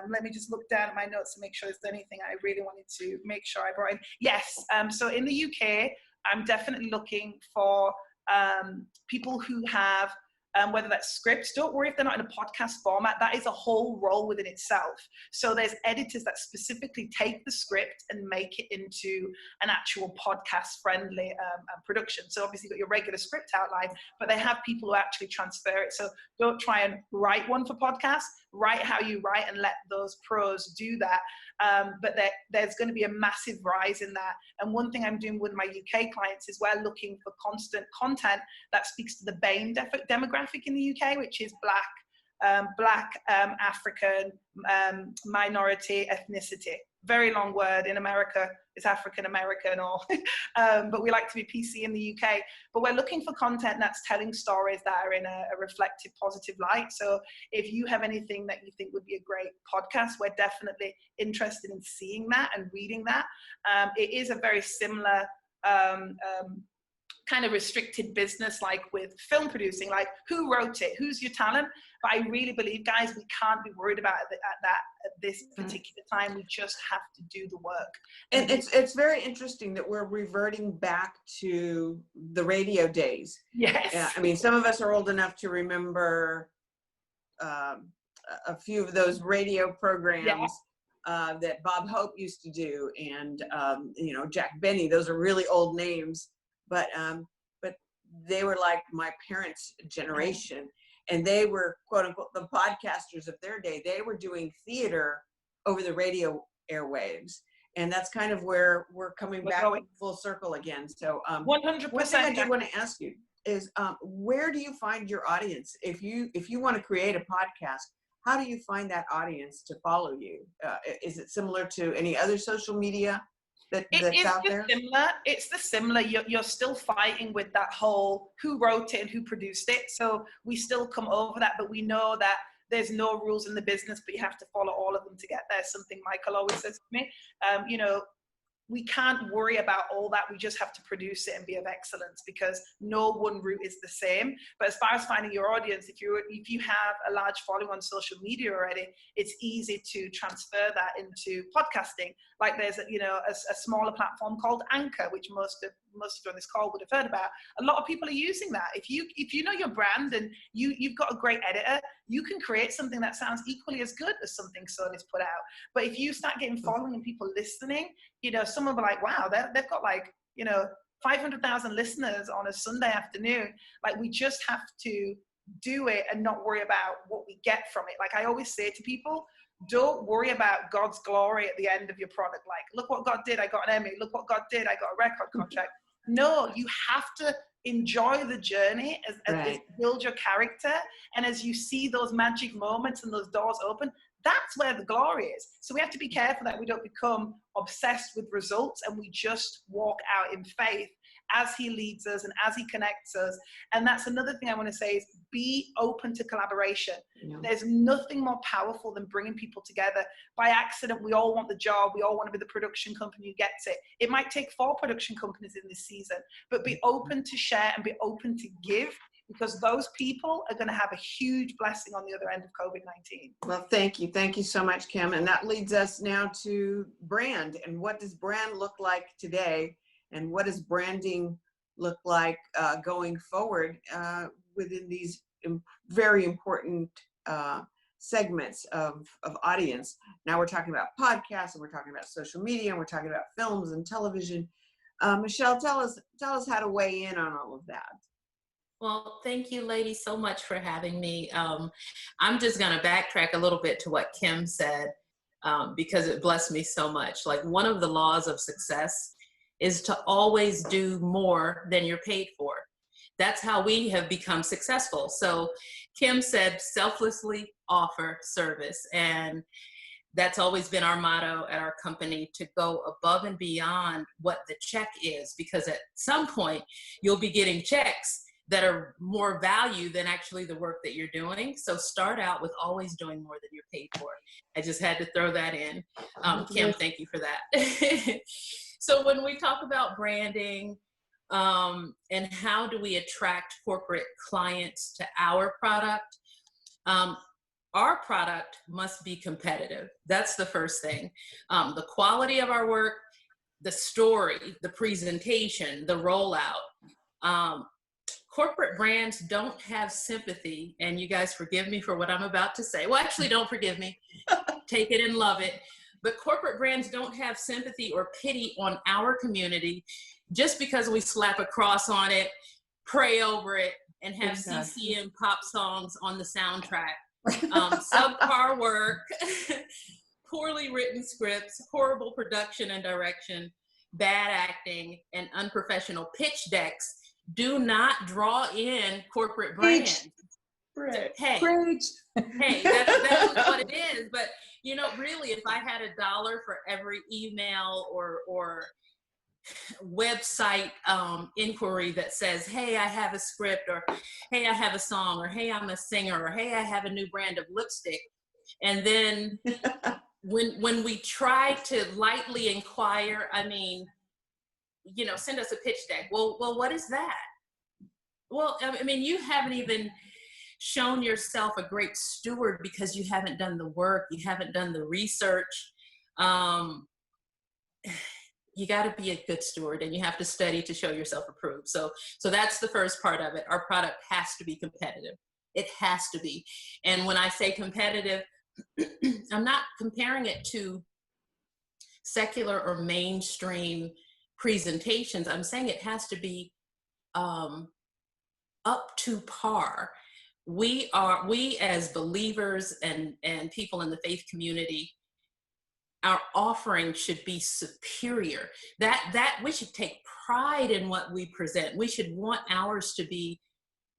let me just look down at my notes to make sure there's anything I really wanted to make sure I brought in. Yes, so in the UK, I'm definitely looking for people who have, whether that's scripts. Don't worry if they're not in a podcast format. That is a whole role within itself. So there's editors that specifically take the script and make it into an actual podcast friendly production. So obviously you've got your regular script outline, but they have people who actually transfer it. So don't try and write one for podcasts. Write how you write and let those pros do that. But there's going to be a massive rise in that. And one thing I'm doing with my UK clients is we're looking for constant content that speaks to the BAME demographic in the UK, which is Black, African, minority, ethnicity. Very long word. In America, it's African American, or but we like to be PC in the UK. But we're looking for content that's telling stories that are in a reflective, positive light. So if you have anything that you think would be a great podcast, we're definitely interested in seeing that and reading that. It is a very similar kind of restricted business, like with film producing, like who wrote it, who's your talent. But I really believe, guys, we can't be worried about that at this particular time. We just have to do the work. And it's very interesting that we're reverting back to the radio days. Yes. Yeah, I mean, some of us are old enough to remember a few of those radio programs that Bob Hope used to do, and you know, Jack Benny. Those are really old names. But they were like my parents' generation, and they were, quote unquote, the podcasters of their day. They were doing theater over the radio airwaves, and that's kind of where we're coming back full circle again. So 100%. One thing I did want to ask you is, where do you find your audience? If you want to create a podcast, how do you find that audience to follow you? Is it similar to any other social media that's out there? It's the similar. You're still fighting with that whole who wrote it and who produced it. So we still come over that, but we know that there's no rules in the business, but you have to follow all of them to get there. Something Michael always says to me. You know, we can't worry about all that. We just have to produce it and be of excellence, because no one route is the same. But as far as finding your audience, if you have a large following on social media already, it's easy to transfer that into podcasting. Like there's a smaller platform called Anchor, which most of you on this call would have heard about. A lot of people are using that. If you know your brand and you've got a great editor, you can create something that sounds equally as good as something Sony's put out. But if you start getting following and people listening, you know, someone will be like, wow, they've got like, you know, 500,000 listeners on a Sunday afternoon. Like, we just have to do it and not worry about what we get from it. Like I always say to people, don't worry about God's glory at the end of your product. Like, look what God did, I got an Emmy. Look what God did, I got a record contract. No, you have to enjoy the journey as you build your character. And as you see those magic moments and those doors open, that's where the glory is. So we have to be careful that we don't become obsessed with results, and we just walk out in faith as he leads us and as he connects us. And that's another thing I want to say is be open to collaboration. Yeah. There's nothing more powerful than bringing people together. By accident, we all want the job. We all want to be the production company who gets it. It might take 4 production companies in this season, but be open to share and be open to give, because those people are going to have a huge blessing on the other end of COVID-19. Well, thank you. Thank you so much, Kim. And that leads us now to brand. And what does brand look like today? And what does branding look like going forward within these very important segments of audience? Now we're talking about podcasts, and we're talking about social media, and we're talking about films and television. Michelle, tell us how to weigh in on all of that. Well, thank you, ladies, so much for having me. I'm just going to backtrack a little bit to what Kim said, because it blessed me so much. Like, one of the laws of success is to always do more than you're paid for. That's how we have become successful. So Kim said, selflessly offer service. And that's always been our motto at our company, to go above and beyond what the check is, because at some point you'll be getting checks that are more value than actually the work that you're doing. So start out with always doing more than you're paid for. I just had to throw that in. Kim, thank you for that. So when we talk about branding and how do we attract corporate clients to our product, our product must be competitive. That's the first thing. The quality of our work, the story, the presentation, the rollout. Corporate brands don't have sympathy, and you guys forgive me for what I'm about to say. Well, actually, don't forgive me. Take it and love it. But corporate brands don't have sympathy or pity on our community just because we slap a cross on it, pray over it, and have CCM pop songs on the soundtrack. Subpar work, poorly written scripts, horrible production and direction, bad acting, and unprofessional pitch decks do not draw in corporate brands. Hey, that's what it is. But you know, really, if I had $1 for every email or website inquiry that says, hey, I have a script, or hey, I have a song, or hey, I'm a singer, or hey, I have a new brand of lipstick, and then when we try to lightly inquire, I mean, you know, send us a pitch deck. Well, what is that? Well, I mean, you haven't even shown yourself a great steward because you haven't done the work, you haven't done the research. You got to be a good steward, and you have to study to show yourself approved. So that's the first part of it. Our product has to be competitive. It has to be. And when I say competitive, I'm not comparing it to secular or mainstream presentations. I'm saying it has to be up to par. We as believers and people in the faith community, our offering should be superior. That we should take pride in what we present. We should want ours to be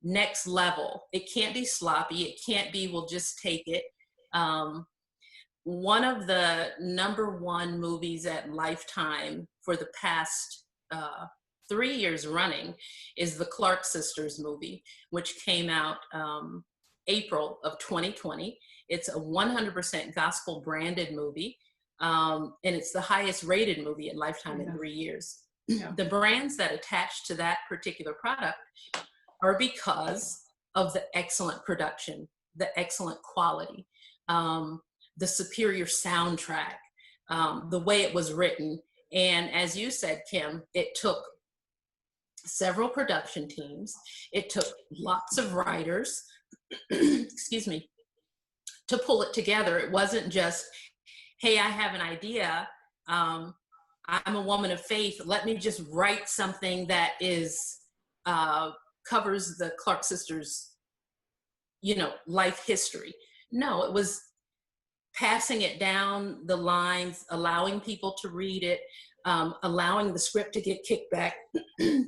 next level. It can't be sloppy. It can't be, we'll just take it. One of the #1 movies at Lifetime for the past 3 years running is the Clark Sisters movie, which came out April of 2020. It's a 100% gospel branded movie. And it's the highest rated movie at Lifetime in 3 years. Yeah. The brands that attach to that particular product are because of the excellent production, the excellent quality, the superior soundtrack, the way it was written. And as you said, Kim, it took several production teams. It took lots of writers, excuse me, to pull it together. It wasn't just, hey, I have an idea. I'm a woman of faith. Let me just write something that is covers the Clark sisters, life history. No, it was passing it down the lines, allowing people to read it, allowing the script to get kicked back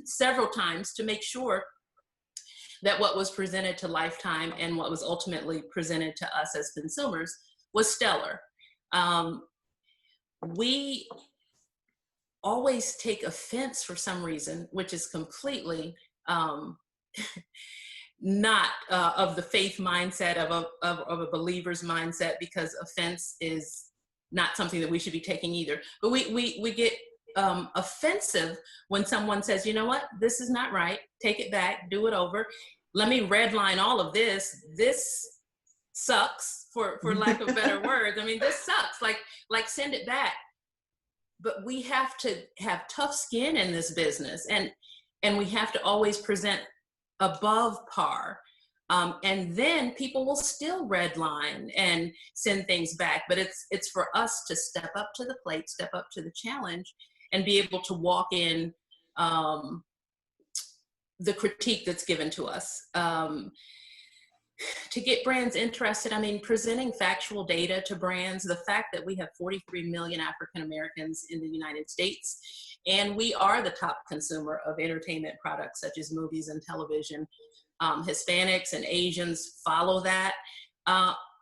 several times to make sure that what was presented to Lifetime and what was ultimately presented to us as consumers was stellar. We always take offense for some reason, which is completely not of the faith mindset of a believer's mindset, because offense is not something that we should be taking either. But we get offensive when someone says, you know what, this is not right, take it back, do it over. Let me redline all of this. This sucks, for lack of better words. I mean, this sucks, like send it back. But we have to have tough skin in this business, and we have to always present above par. And then people will still redline and send things back. But it's for us to step up to the plate, step up to the challenge, and be able to walk in the critique that's given to us. To get brands interested, I mean, presenting factual data to brands, the fact that we have 43 million African Americans in the United States, and we are the top consumer of entertainment products such as movies and television. Hispanics and Asians follow that.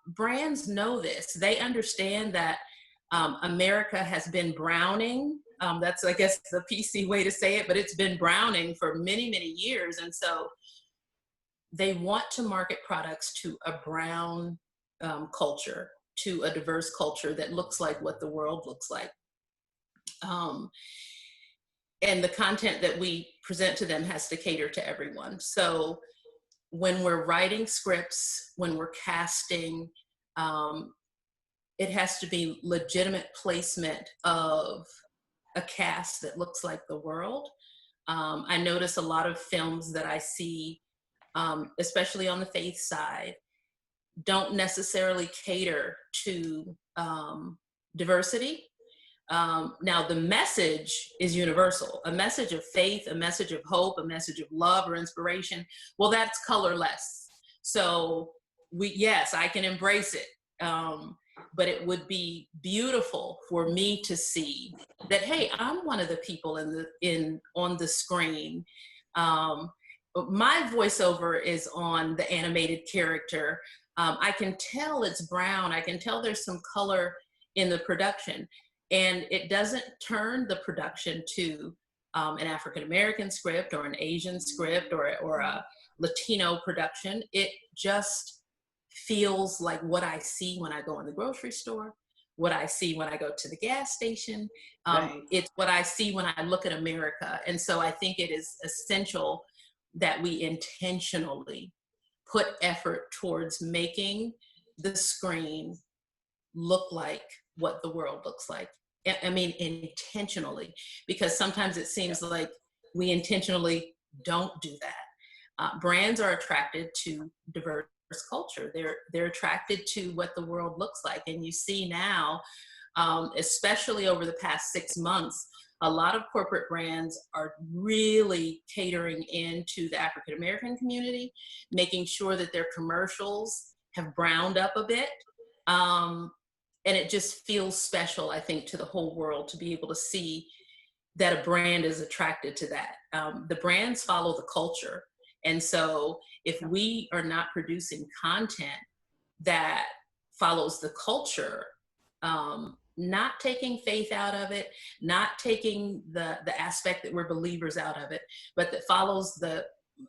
Brands know this. They understand that America has been browning. That's, I guess, the PC way to say it, but it's been browning for many, many years. And so they want to market products to a brown culture, to a diverse culture that looks like what the world looks like. And the content that we present to them has to cater to everyone. So when we're writing scripts, when we're casting, it has to be legitimate placement of a cast that looks like the world. I notice a lot of films that I see, especially on the faith side, don't necessarily cater to diversity. Now, the message is universal, a message of faith, a message of hope, a message of love or inspiration. Well, that's colorless. So yes, I can embrace it. But it would be beautiful for me to see that, hey, I'm one of the people on the screen. My voiceover is on the animated character. I can tell it's brown. I can tell there's some color in the production. And it doesn't turn the production to an African-American script or an Asian script or a Latino production. It just feels like what I see when I go in the grocery store, what I see when I go to the gas station. Right. It's what I see when I look at America. And so I think it is essential that we intentionally put effort towards making the screen look like what the world looks like. I mean, intentionally, because sometimes it seems like we intentionally don't do that. Brands are attracted to diverse culture. They're attracted to what the world looks like. And you see now, especially over the past 6 months, a lot of corporate brands are really catering into the African American community, making sure that their commercials have browned up a bit. And it just feels special, I think, to the whole world to be able to see that a brand is attracted to that. The brands follow the culture. And so if we are not producing content that follows the culture, not taking faith out of it, not taking the aspect that we're believers out of it, but that follows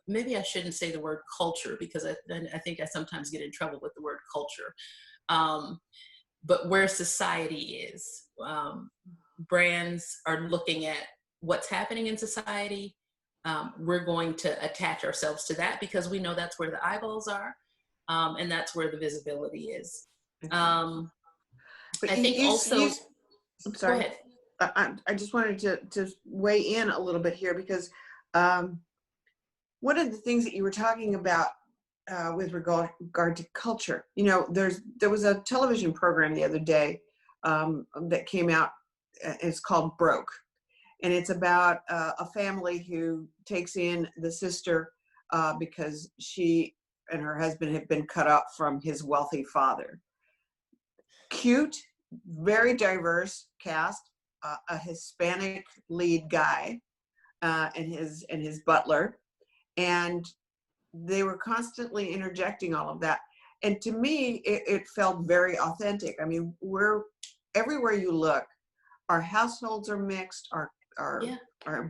maybe I shouldn't say the word culture, because I think I sometimes get in trouble with the word culture. But where society is, brands are looking at what's happening in society. We're going to attach ourselves to that because we know that's where the eyeballs are, and that's where the visibility is. But I think also, I'm sorry. Go ahead. I just wanted to weigh in a little bit here because one of the things that you were talking about with regard to culture, there was a television program the other day that came out, it's called Broke. And it's about a family who takes in the sister because she and her husband have been cut off from his wealthy father. Cute, very diverse cast, a Hispanic lead guy and his butler, and they were constantly interjecting all of that. And to me, it felt very authentic. I mean, everywhere you look, our households are mixed, our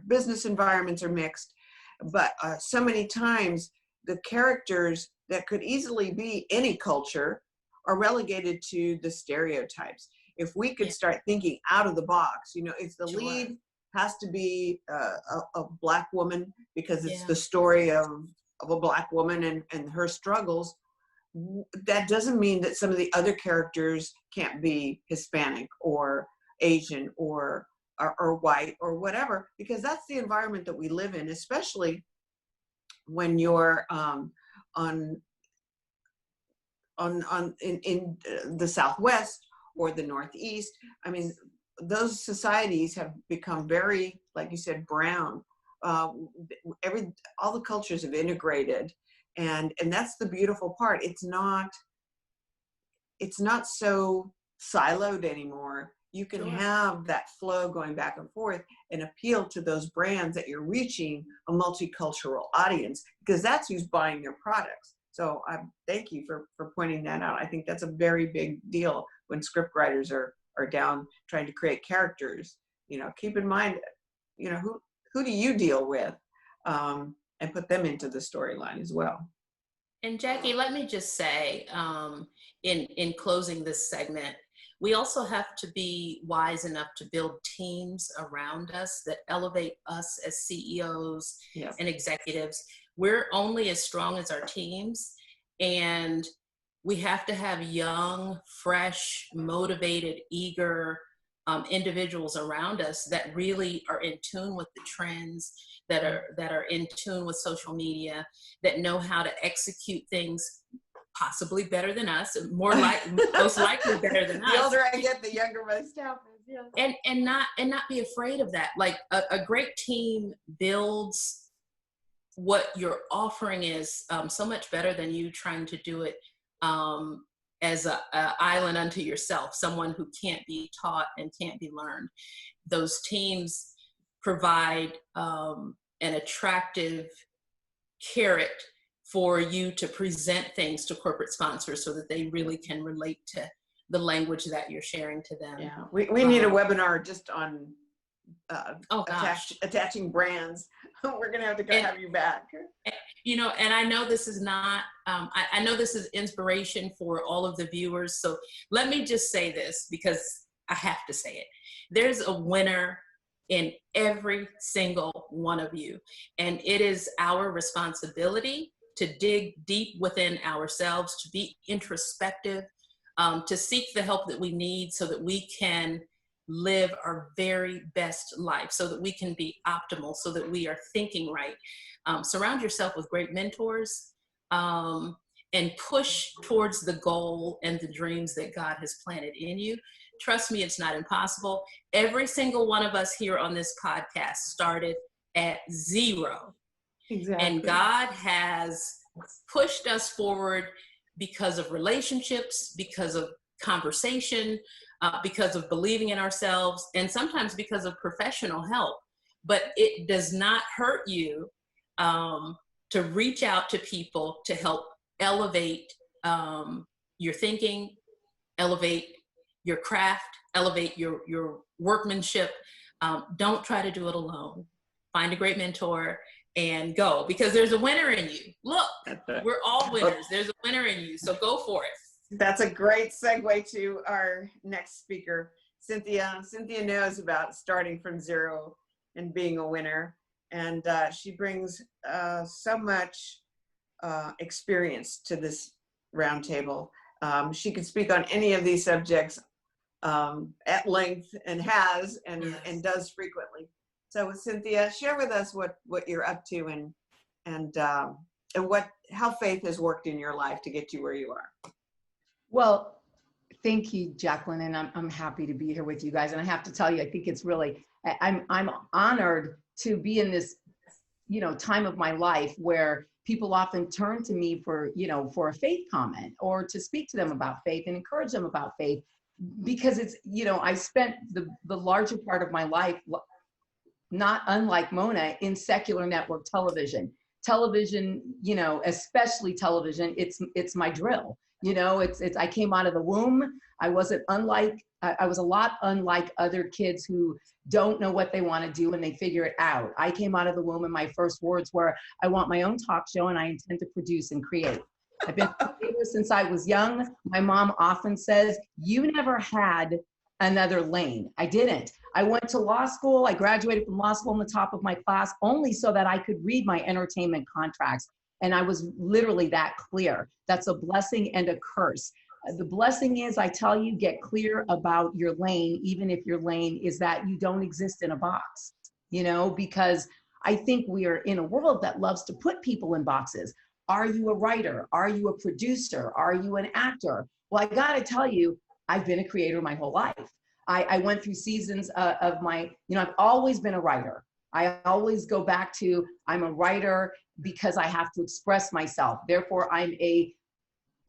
business environments are mixed, but so many times the characters that could easily be any culture are relegated to the stereotypes. If we could start thinking out of the box, if the lead has to be a Black woman because it's the story of a Black woman and her struggles, that doesn't mean that some of the other characters can't be Hispanic or Asian or white or whatever, because that's the environment that we live in, especially when you're in the Southwest or the Northeast. I mean, those societies have become very, like you said, brown. All the cultures have integrated, and that's the beautiful part. It's not so siloed anymore. You can have that flow going back and forth and appeal to those brands that you're reaching a multicultural audience, because that's who's buying your products. So I thank you for pointing that out. I think that's a very big deal when script writers are down trying to create characters. Keep in mind, who do you deal with, and put them into the storyline as well. And Jackie, let me just say, in closing this segment, we also have to be wise enough to build teams around us that elevate us as CEOs and executives. We're only as strong as our teams, and we have to have young, fresh, motivated, eager individuals around us that really are in tune with the trends, that are in tune with social media, that know how to execute things possibly better than us, most likely better than us. The older I get, the younger my staff is. Yeah. And not be afraid of that. Like a great team builds what your offering is so much better than you trying to do it as a island unto yourself, someone who can't be taught and can't be learned. Those teams provide an attractive carrot for you to present things to corporate sponsors so that they really can relate to the language that you're sharing to them. Yeah, we need a webinar just on attaching brands. We're gonna have to have you back. And I know this is not, I know this is inspiration for all of the viewers. So let me just say this, because I have to say it. There's a winner in every single one of you. And it is our responsibility to dig deep within ourselves, to be introspective, to seek the help that we need so that we can live our very best life, so that we can be optimal, so that we are thinking right. Surround yourself with great mentors, and push towards the goal and the dreams that God has planted in you. Trust me, it's not impossible. Every single one of us here on this podcast started at 0. Exactly. And God has pushed us forward because of relationships, because of conversation, because of believing in ourselves, and sometimes because of professional help. But it does not hurt you to reach out to people to help elevate your thinking, elevate your craft, elevate your workmanship. Don't try to do it alone. Find a great mentor and go, because there's a winner in you. Look, we're all winners. There's a winner in you, so go for it. That's a great segue to our next speaker, Cynthia. Cynthia knows about starting from 0 and being a winner, and she brings so much experience to this roundtable. She could speak on any of these subjects at length, and has, and does frequently. So Cynthia, share with us what you're up to and how faith has worked in your life to get you where you are. Well, Thank you, Jacqueline, and I'm happy to be here with you guys. And I have to tell you, I think it's really, I'm honored to be in this, time of my life where people often turn to me for, for a faith comment or to speak to them about faith and encourage them about faith, because it's, I spent the larger part of my life, not unlike Mona, in secular network television. Television, especially television, it's my drill. I came out of the womb. I was a lot unlike other kids who don't know what they want to do and they figure it out. I came out of the womb and my first words were, I want my own talk show and I intend to produce and create. I've been a creator since I was young. My mom often says, you never had another lane. I didn't. I went to law school. I graduated from law school in the top of my class only so that I could read my entertainment contracts. And I was literally that clear. That's a blessing and a curse. The blessing is, I tell you, get clear about your lane, even if your lane is that you don't exist in a box, because I think we are in a world that loves to put people in boxes. Are you a writer? Are you a producer? Are you an actor? Well, I got to tell you, I've been a creator my whole life. I went through seasons of my, I've always been a writer. I always go back to, I'm a writer because I have to express myself. Therefore, I'm a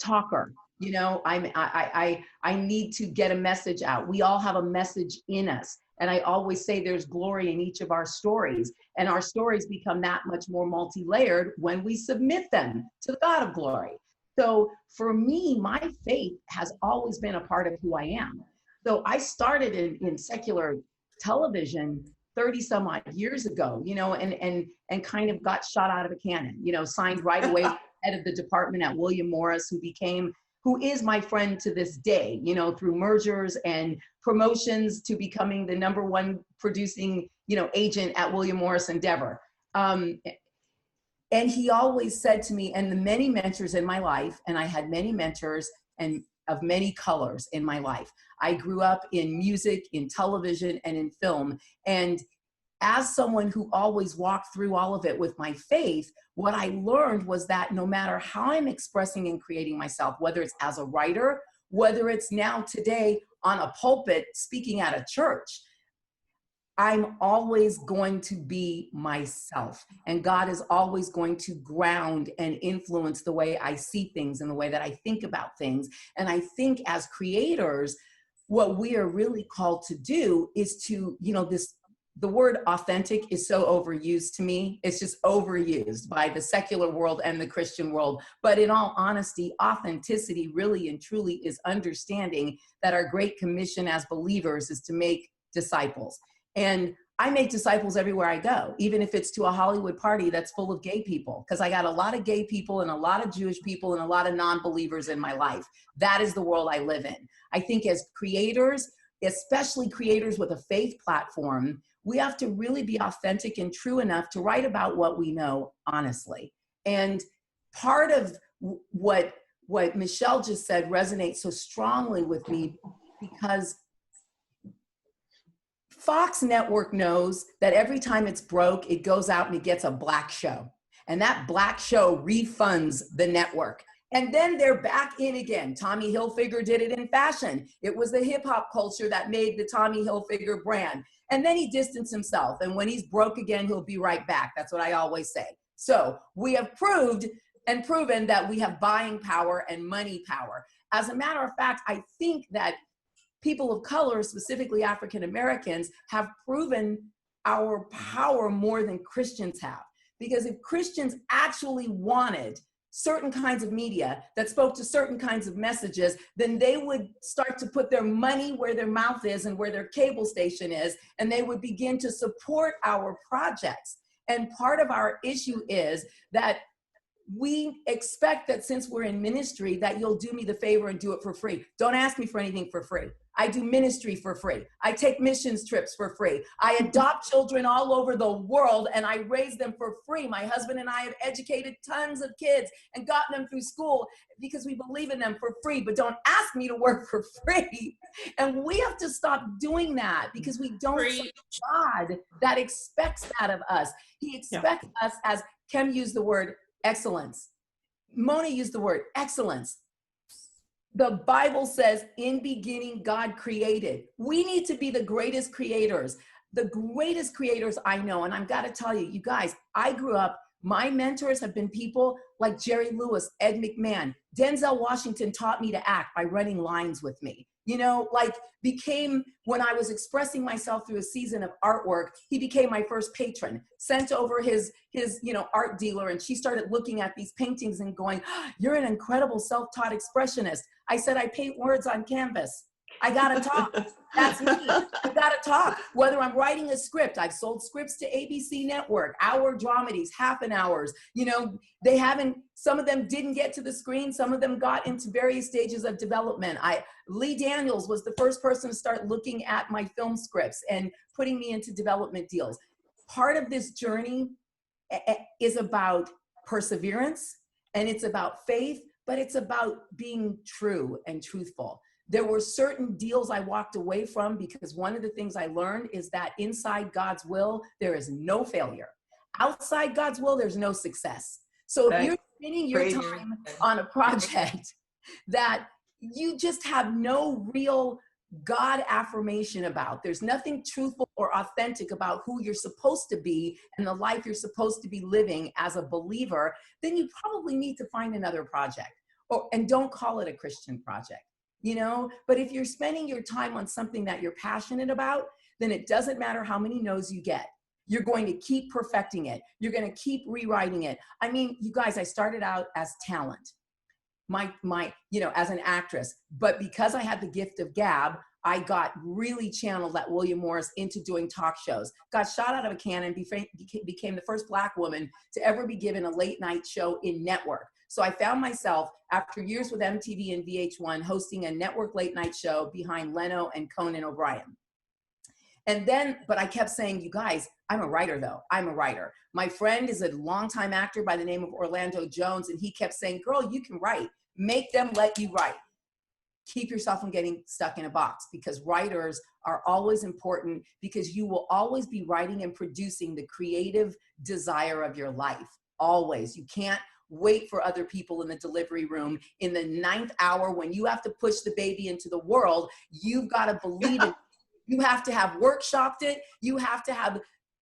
talker. I need to get a message out. We all have a message in us. And I always say there's glory in each of our stories. And our stories become that much more multi-layered when we submit them to the God of glory. So for me, my faith has always been a part of who I am. So I started in secular television 30 some odd years ago, and kind of got shot out of a cannon, signed right away head of the department at William Morris, who is my friend to this day, through mergers and promotions to becoming the #1 producing, agent at William Morris Endeavor. And he always said to me, and the many mentors in my life, and I had many mentors and of many colors in my life. I grew up in music, in television, and in film. And as someone who always walked through all of it with my faith, what I learned was that no matter how I'm expressing and creating myself, whether it's as a writer, whether it's now today on a pulpit speaking at a church, I'm always going to be myself. And God is always going to ground and influence the way I see things and the way that I think about things. And I think as creators, what we are really called to do is to, the word authentic is so overused to me. It's just overused by the secular world and the Christian world. But in all honesty, authenticity really and truly is understanding that our great commission as believers is to make disciples. And I make disciples everywhere I go, even if it's to a Hollywood party that's full of gay people, because I got a lot of gay people and a lot of Jewish people and a lot of non-believers in my life. That is the world I live in. I think as creators, especially creators with a faith platform, we have to really be authentic and true enough to write about what we know honestly. And part of what Michelle just said resonates so strongly with me, because Fox Network knows that every time it's broke, it goes out and it gets a black show. And that black show refunds the network. And then they're back in again. Tommy Hilfiger did it in fashion. It was the hip hop culture that made the Tommy Hilfiger brand. And then he distanced himself. And when he's broke again, he'll be right back. That's what I always say. So we have proved and proven that we have buying power and money power. As a matter of fact, I think that people of color, specifically African Americans, have proven our power more than Christians have. Because if Christians actually wanted certain kinds of media that spoke to certain kinds of messages, then they would start to put their money where their mouth is and where their cable station is, and they would begin to support our projects. And part of our issue is that we expect that since we're in ministry that you'll do me the favor and do it for free. Don't ask me for anything for free. I do ministry for free. I take missions trips for free. I adopt children all over the world and I raise them for free. My husband and I have educated tons of kids and gotten them through school because we believe in them for free, but don't ask me to work for free. And we have to stop doing that because we don't serve God that expects that of us. He expects us, as Kim used the word, excellence. Mona used the word excellence. The Bible says, in beginning, God created. We need to be the greatest creators I know. And I've got to tell you, you guys, I grew up, my mentors have been people like Jerry Lewis, Ed McMahon. Denzel Washington taught me to act by running lines with me. You know, like became, when I was expressing myself through a season of artwork, he became my first patron, sent over his art dealer, and she started looking at these paintings and going, oh, you're an incredible self-taught expressionist. I said, I paint words on canvas. I gotta talk. That's me. I gotta talk. Whether I'm writing a script, I've sold scripts to ABC Network, hour dramedies, half an hours. You know, they haven't, some of them didn't get to the screen. Some of them got into various stages of development. Lee Daniels was the first person to start looking at my film scripts and putting me into development deals. Part of this journey is about perseverance, and it's about faith, but it's about being true and truthful. There were certain deals I walked away from because one of the things I learned is that inside God's will, there is no failure. Outside God's will, there's no success. So if you're spending your time on a project that you just have no real God affirmation about, there's nothing truthful or authentic about who you're supposed to be and the life you're supposed to be living as a believer, then you probably need to find another project, and don't call it a Christian project. You know, but if you're spending your time on something that you're passionate about, then it doesn't matter how many no's you get. You're going to keep perfecting it. You're going to keep rewriting it. I mean, you guys, I started out as talent, as an actress, but because I had the gift of gab, I got really channeled at William Morris into doing talk shows, got shot out of a cannon, became the first Black woman to ever be given a late night show in network. So I found myself, after years with MTV and VH1, hosting a network late night show behind Leno and Conan O'Brien. And then, but I kept saying, you guys, I'm a writer though. I'm a writer. My friend is a longtime actor by the name of Orlando Jones, and he kept saying, girl, you can write. Make them let you write. Keep yourself from getting stuck in a box, because writers are always important, because you will always be writing and producing the creative desire of your life. Always. You can't wait for other people in the delivery room in the 9th hour when you have to push the baby into the world. You've got to believe it. You have to have workshopped it. You have to have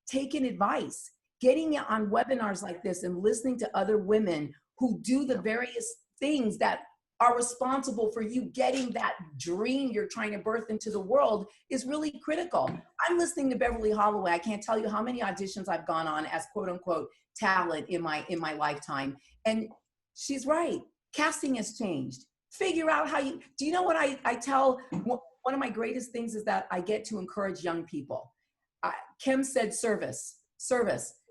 taken advice. Getting on webinars like this and listening to other women who do the various things that are responsible for you getting that dream you're trying to birth into the world is really critical. I'm listening to Beverly Holloway. I can't tell you how many auditions I've gone on as quote unquote talent in my lifetime. And she's right. Casting has changed. Figure out how do you know what I tell, one of my greatest things is that I get to encourage young people. Kim said service.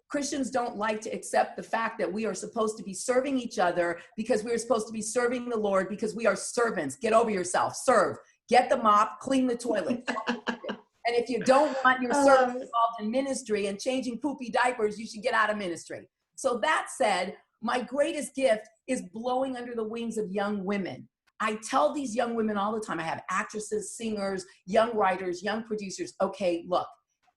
Christians don't like to accept the fact that we are supposed to be serving each other, because we are supposed to be serving the Lord, because we are servants. Get over yourself. Serve. Get the mop. Clean the toilet. And if you don't want your servants involved in ministry and changing poopy diapers, you should get out of ministry. So that said, my greatest gift is blowing under the wings of young women. I tell these young women all the time, I have actresses, singers, young writers, young producers. Okay, look,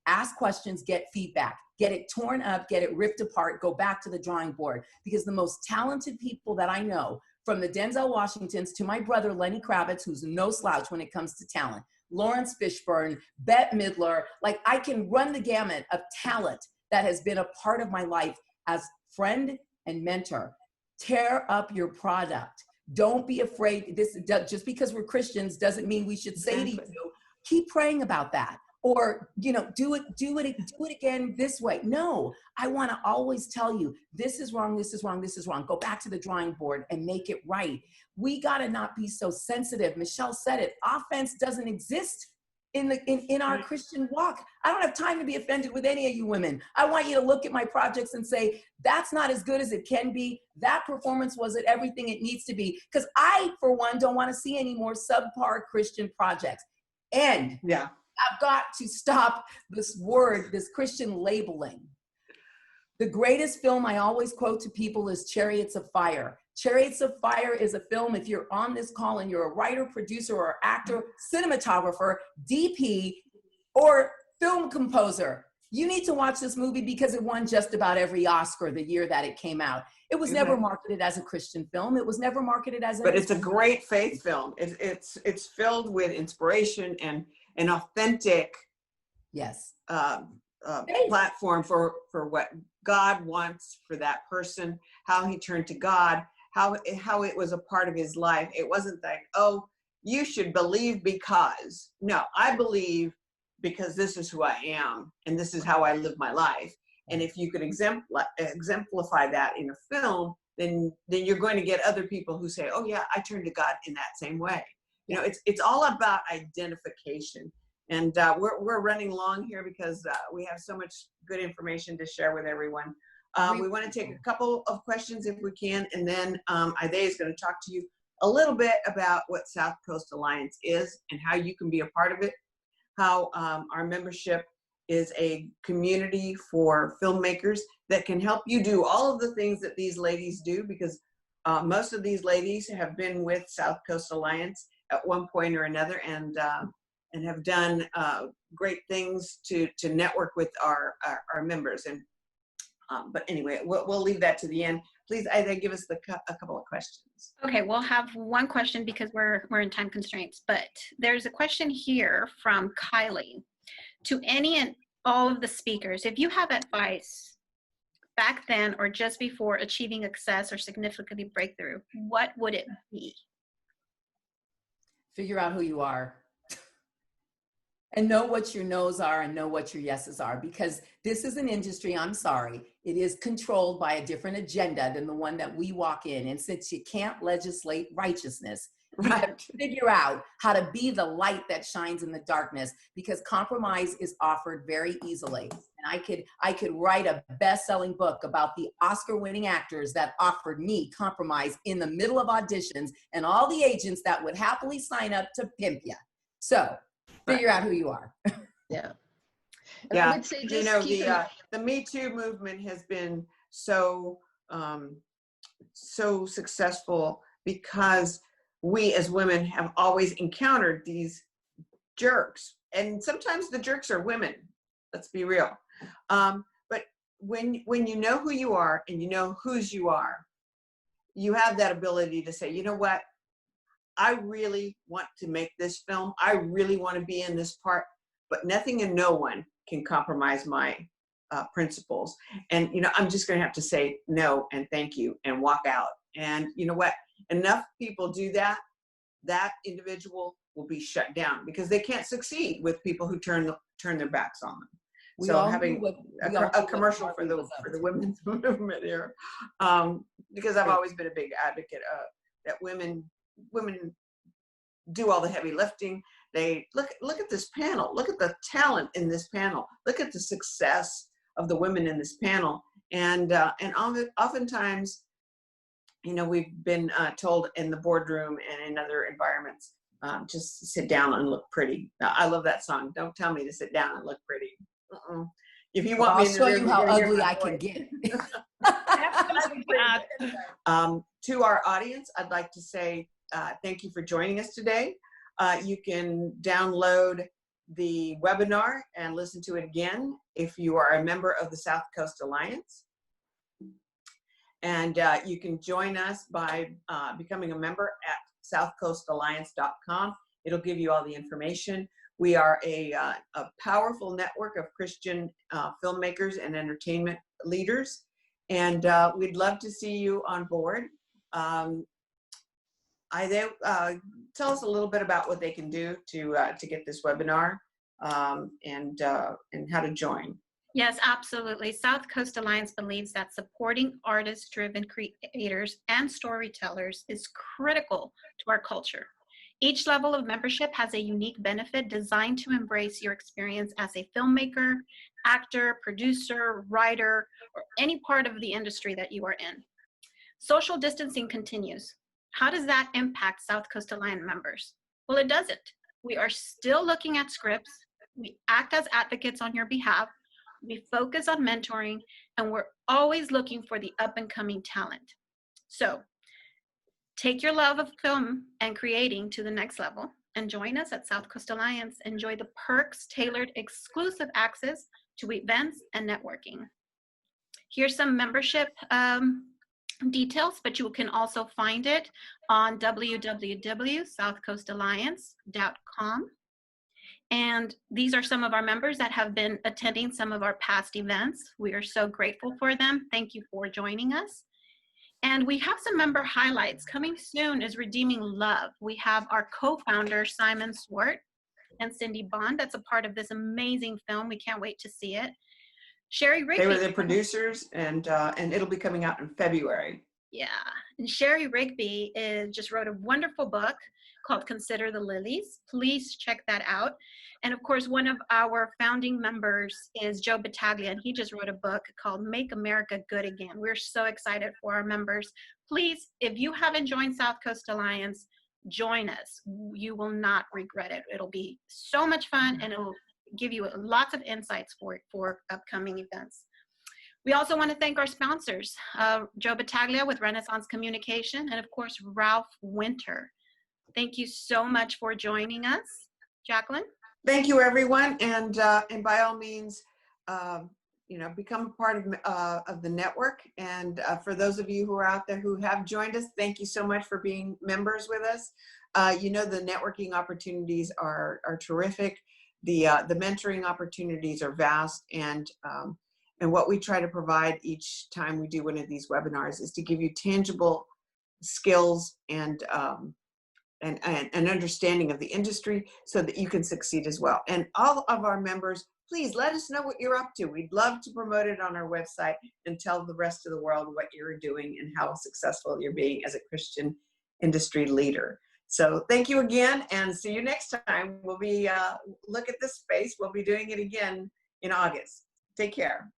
ask questions, get feedback, get it torn up, get it ripped apart, go back to the drawing board. Because the most talented people that I know, from the Denzel Washingtons to my brother, Lenny Kravitz, who's no slouch when it comes to talent, Lawrence Fishburne, Bette Midler, like I can run the gamut of talent that has been a part of my life as friend and mentor. Tear up your product. Don't be afraid. This, just because we're Christians doesn't mean we should say to you, keep praying about that. Or, do it again this way. No, I want to always tell you, this is wrong, this is wrong, this is wrong. Go back to the drawing board and make it right. We got to not be so sensitive. Michelle said it. Offense doesn't exist in our Christian walk. I don't have time to be offended with any of you women. I want you to look at my projects and say, that's not as good as it can be. That performance wasn't everything it needs to be. Because I, for one, don't want to see any more subpar Christian projects. And I've got to stop this Christian labeling. The greatest film I always quote to people is Chariots of Fire. Chariots of Fire is a film, if you're on this call and you're a writer, producer, or actor, cinematographer, DP, or film composer, you need to watch this movie because it won just about every Oscar the year that it came out. It was never marketed as a Christian film. It was never marketed as But it's a great faith film. It's filled with inspiration and an authentic yes platform for what God wants for that person, how he turned to God, how it was a part of his life. It wasn't like, oh, you should believe because. No, I believe because this is who I am and this is how I live my life. And if you could exemplify that in a film, then you're going to get other people who say, oh yeah, I turn to God in that same way. You know, it's all about identification. And we're running long here because we have so much good information to share with everyone. We want to take a couple of questions if we can, and then Isaiah is going to talk to you a little bit about what South Coast Alliance is and how you can be a part of it, how our membership is a community for filmmakers that can help you do all of the things that these ladies do, because most of these ladies have been with South Coast Alliance at one point or another, and have done great things to network with our members. And but anyway, we'll leave that to the end. Please, Isaiah, give us a couple of questions. Okay, we'll have one question because we're in time constraints, but there's a question here from Kylie. To any and all of the speakers, if you have advice back then or just before achieving success or significantly breakthrough, what would it be? Figure out who you are. And know what your no's are and know what your yeses are, because this is an industry, I'm sorry, it is controlled by a different agenda than the one that we walk in. And since you can't legislate righteousness, you have to figure out how to be the light that shines in the darkness, because compromise is offered very easily. And I could write a best-selling book about the Oscar-winning actors that offered me compromise in the middle of auditions and all the agents that would happily sign up to pimp you. So figure out who you are. Yeah. Yeah, I would say just you know, keep the Me Too movement has been so successful because we as women have always encountered these jerks, and sometimes the jerks are women. Let's be real. But when you know who you are and you know whose you are, you have that ability to say, you know what, I really want to make this film. I really want to be in this part, but nothing and no one can compromise my principles. And, you know, I'm just going to have to say no and thank you and walk out. And you know what? Enough people do that, that individual will be shut down because they can't succeed with people who turn their backs on them. So having a commercial for the women's movement here, because I've always been a big advocate of that women do all the heavy lifting. They look at this panel, look at the talent in this panel, look at the success of the women in this panel, and oftentimes, you know, we've been told in the boardroom and in other environments, just sit down and look pretty. I love that song. Don't tell me to sit down and look pretty. If you want me to show you how ugly I can get. To our audience, I'd like to say thank you for joining us today. You can download the webinar and listen to it again if you are a member of the South Coast Alliance. And you can join us by becoming a member at southcoastalliance.com. It'll give you all the information. We are a powerful network of Christian filmmakers and entertainment leaders, and we'd love to see you on board. Tell us a little bit about what they can do to get this webinar and how to join. Yes, absolutely. South Coast Alliance believes that supporting artist-driven creators and storytellers is critical to our culture. Each level of membership has a unique benefit designed to embrace your experience as a filmmaker, actor, producer, writer, or any part of the industry that you are in. Social distancing continues. How does that impact South Coast Alliance members? Well, it doesn't. We are still looking at scripts. We act as advocates on your behalf. We focus on mentoring, and we're always looking for the up-and-coming talent. So take your love of film and creating to the next level and join us at South Coast Alliance. Enjoy the perks, tailored exclusive access to events and networking. Here's some membership details, but you can also find it on www.southcoastalliance.com. And these are some of our members that have been attending some of our past events. We are so grateful for them. Thank you for joining us. And we have some member highlights. Coming soon is Redeeming Love. We have our co-founder, Simon Swart and Cindy Bond. That's a part of this amazing film. We can't wait to see it. Sherry Rigby. They were the producers, and it'll be coming out in February. Yeah, and Sherry Rigby just wrote a wonderful book called Consider the Lilies. Please check that out. And of course, one of our founding members is Joe Battaglia, and he just wrote a book called Make America Good Again. We're so excited for our members. Please, if you haven't joined South Coast Alliance, join us. You will not regret it. It'll be so much fun, and it'll give you lots of insights for upcoming events. We also want to thank our sponsors, Joe Battaglia with Renaissance Communication, and of course, Ralph Winter. Thank you so much for joining us. Jacqueline? Thank you, everyone. And by all means, become a part of the network. And for those of you who are out there who have joined us, thank you so much for being members with us. The networking opportunities are terrific. The mentoring opportunities are vast, and what we try to provide each time we do one of these webinars is to give you tangible skills and an understanding of the industry so that you can succeed as well. And all of our members, please let us know what you're up to. We'd love to promote it on our website and tell the rest of the world what you're doing and how successful you're being as a Christian industry leader. So thank you again, and see you next time. We'll be, look at this space. We'll be doing it again in August. Take care.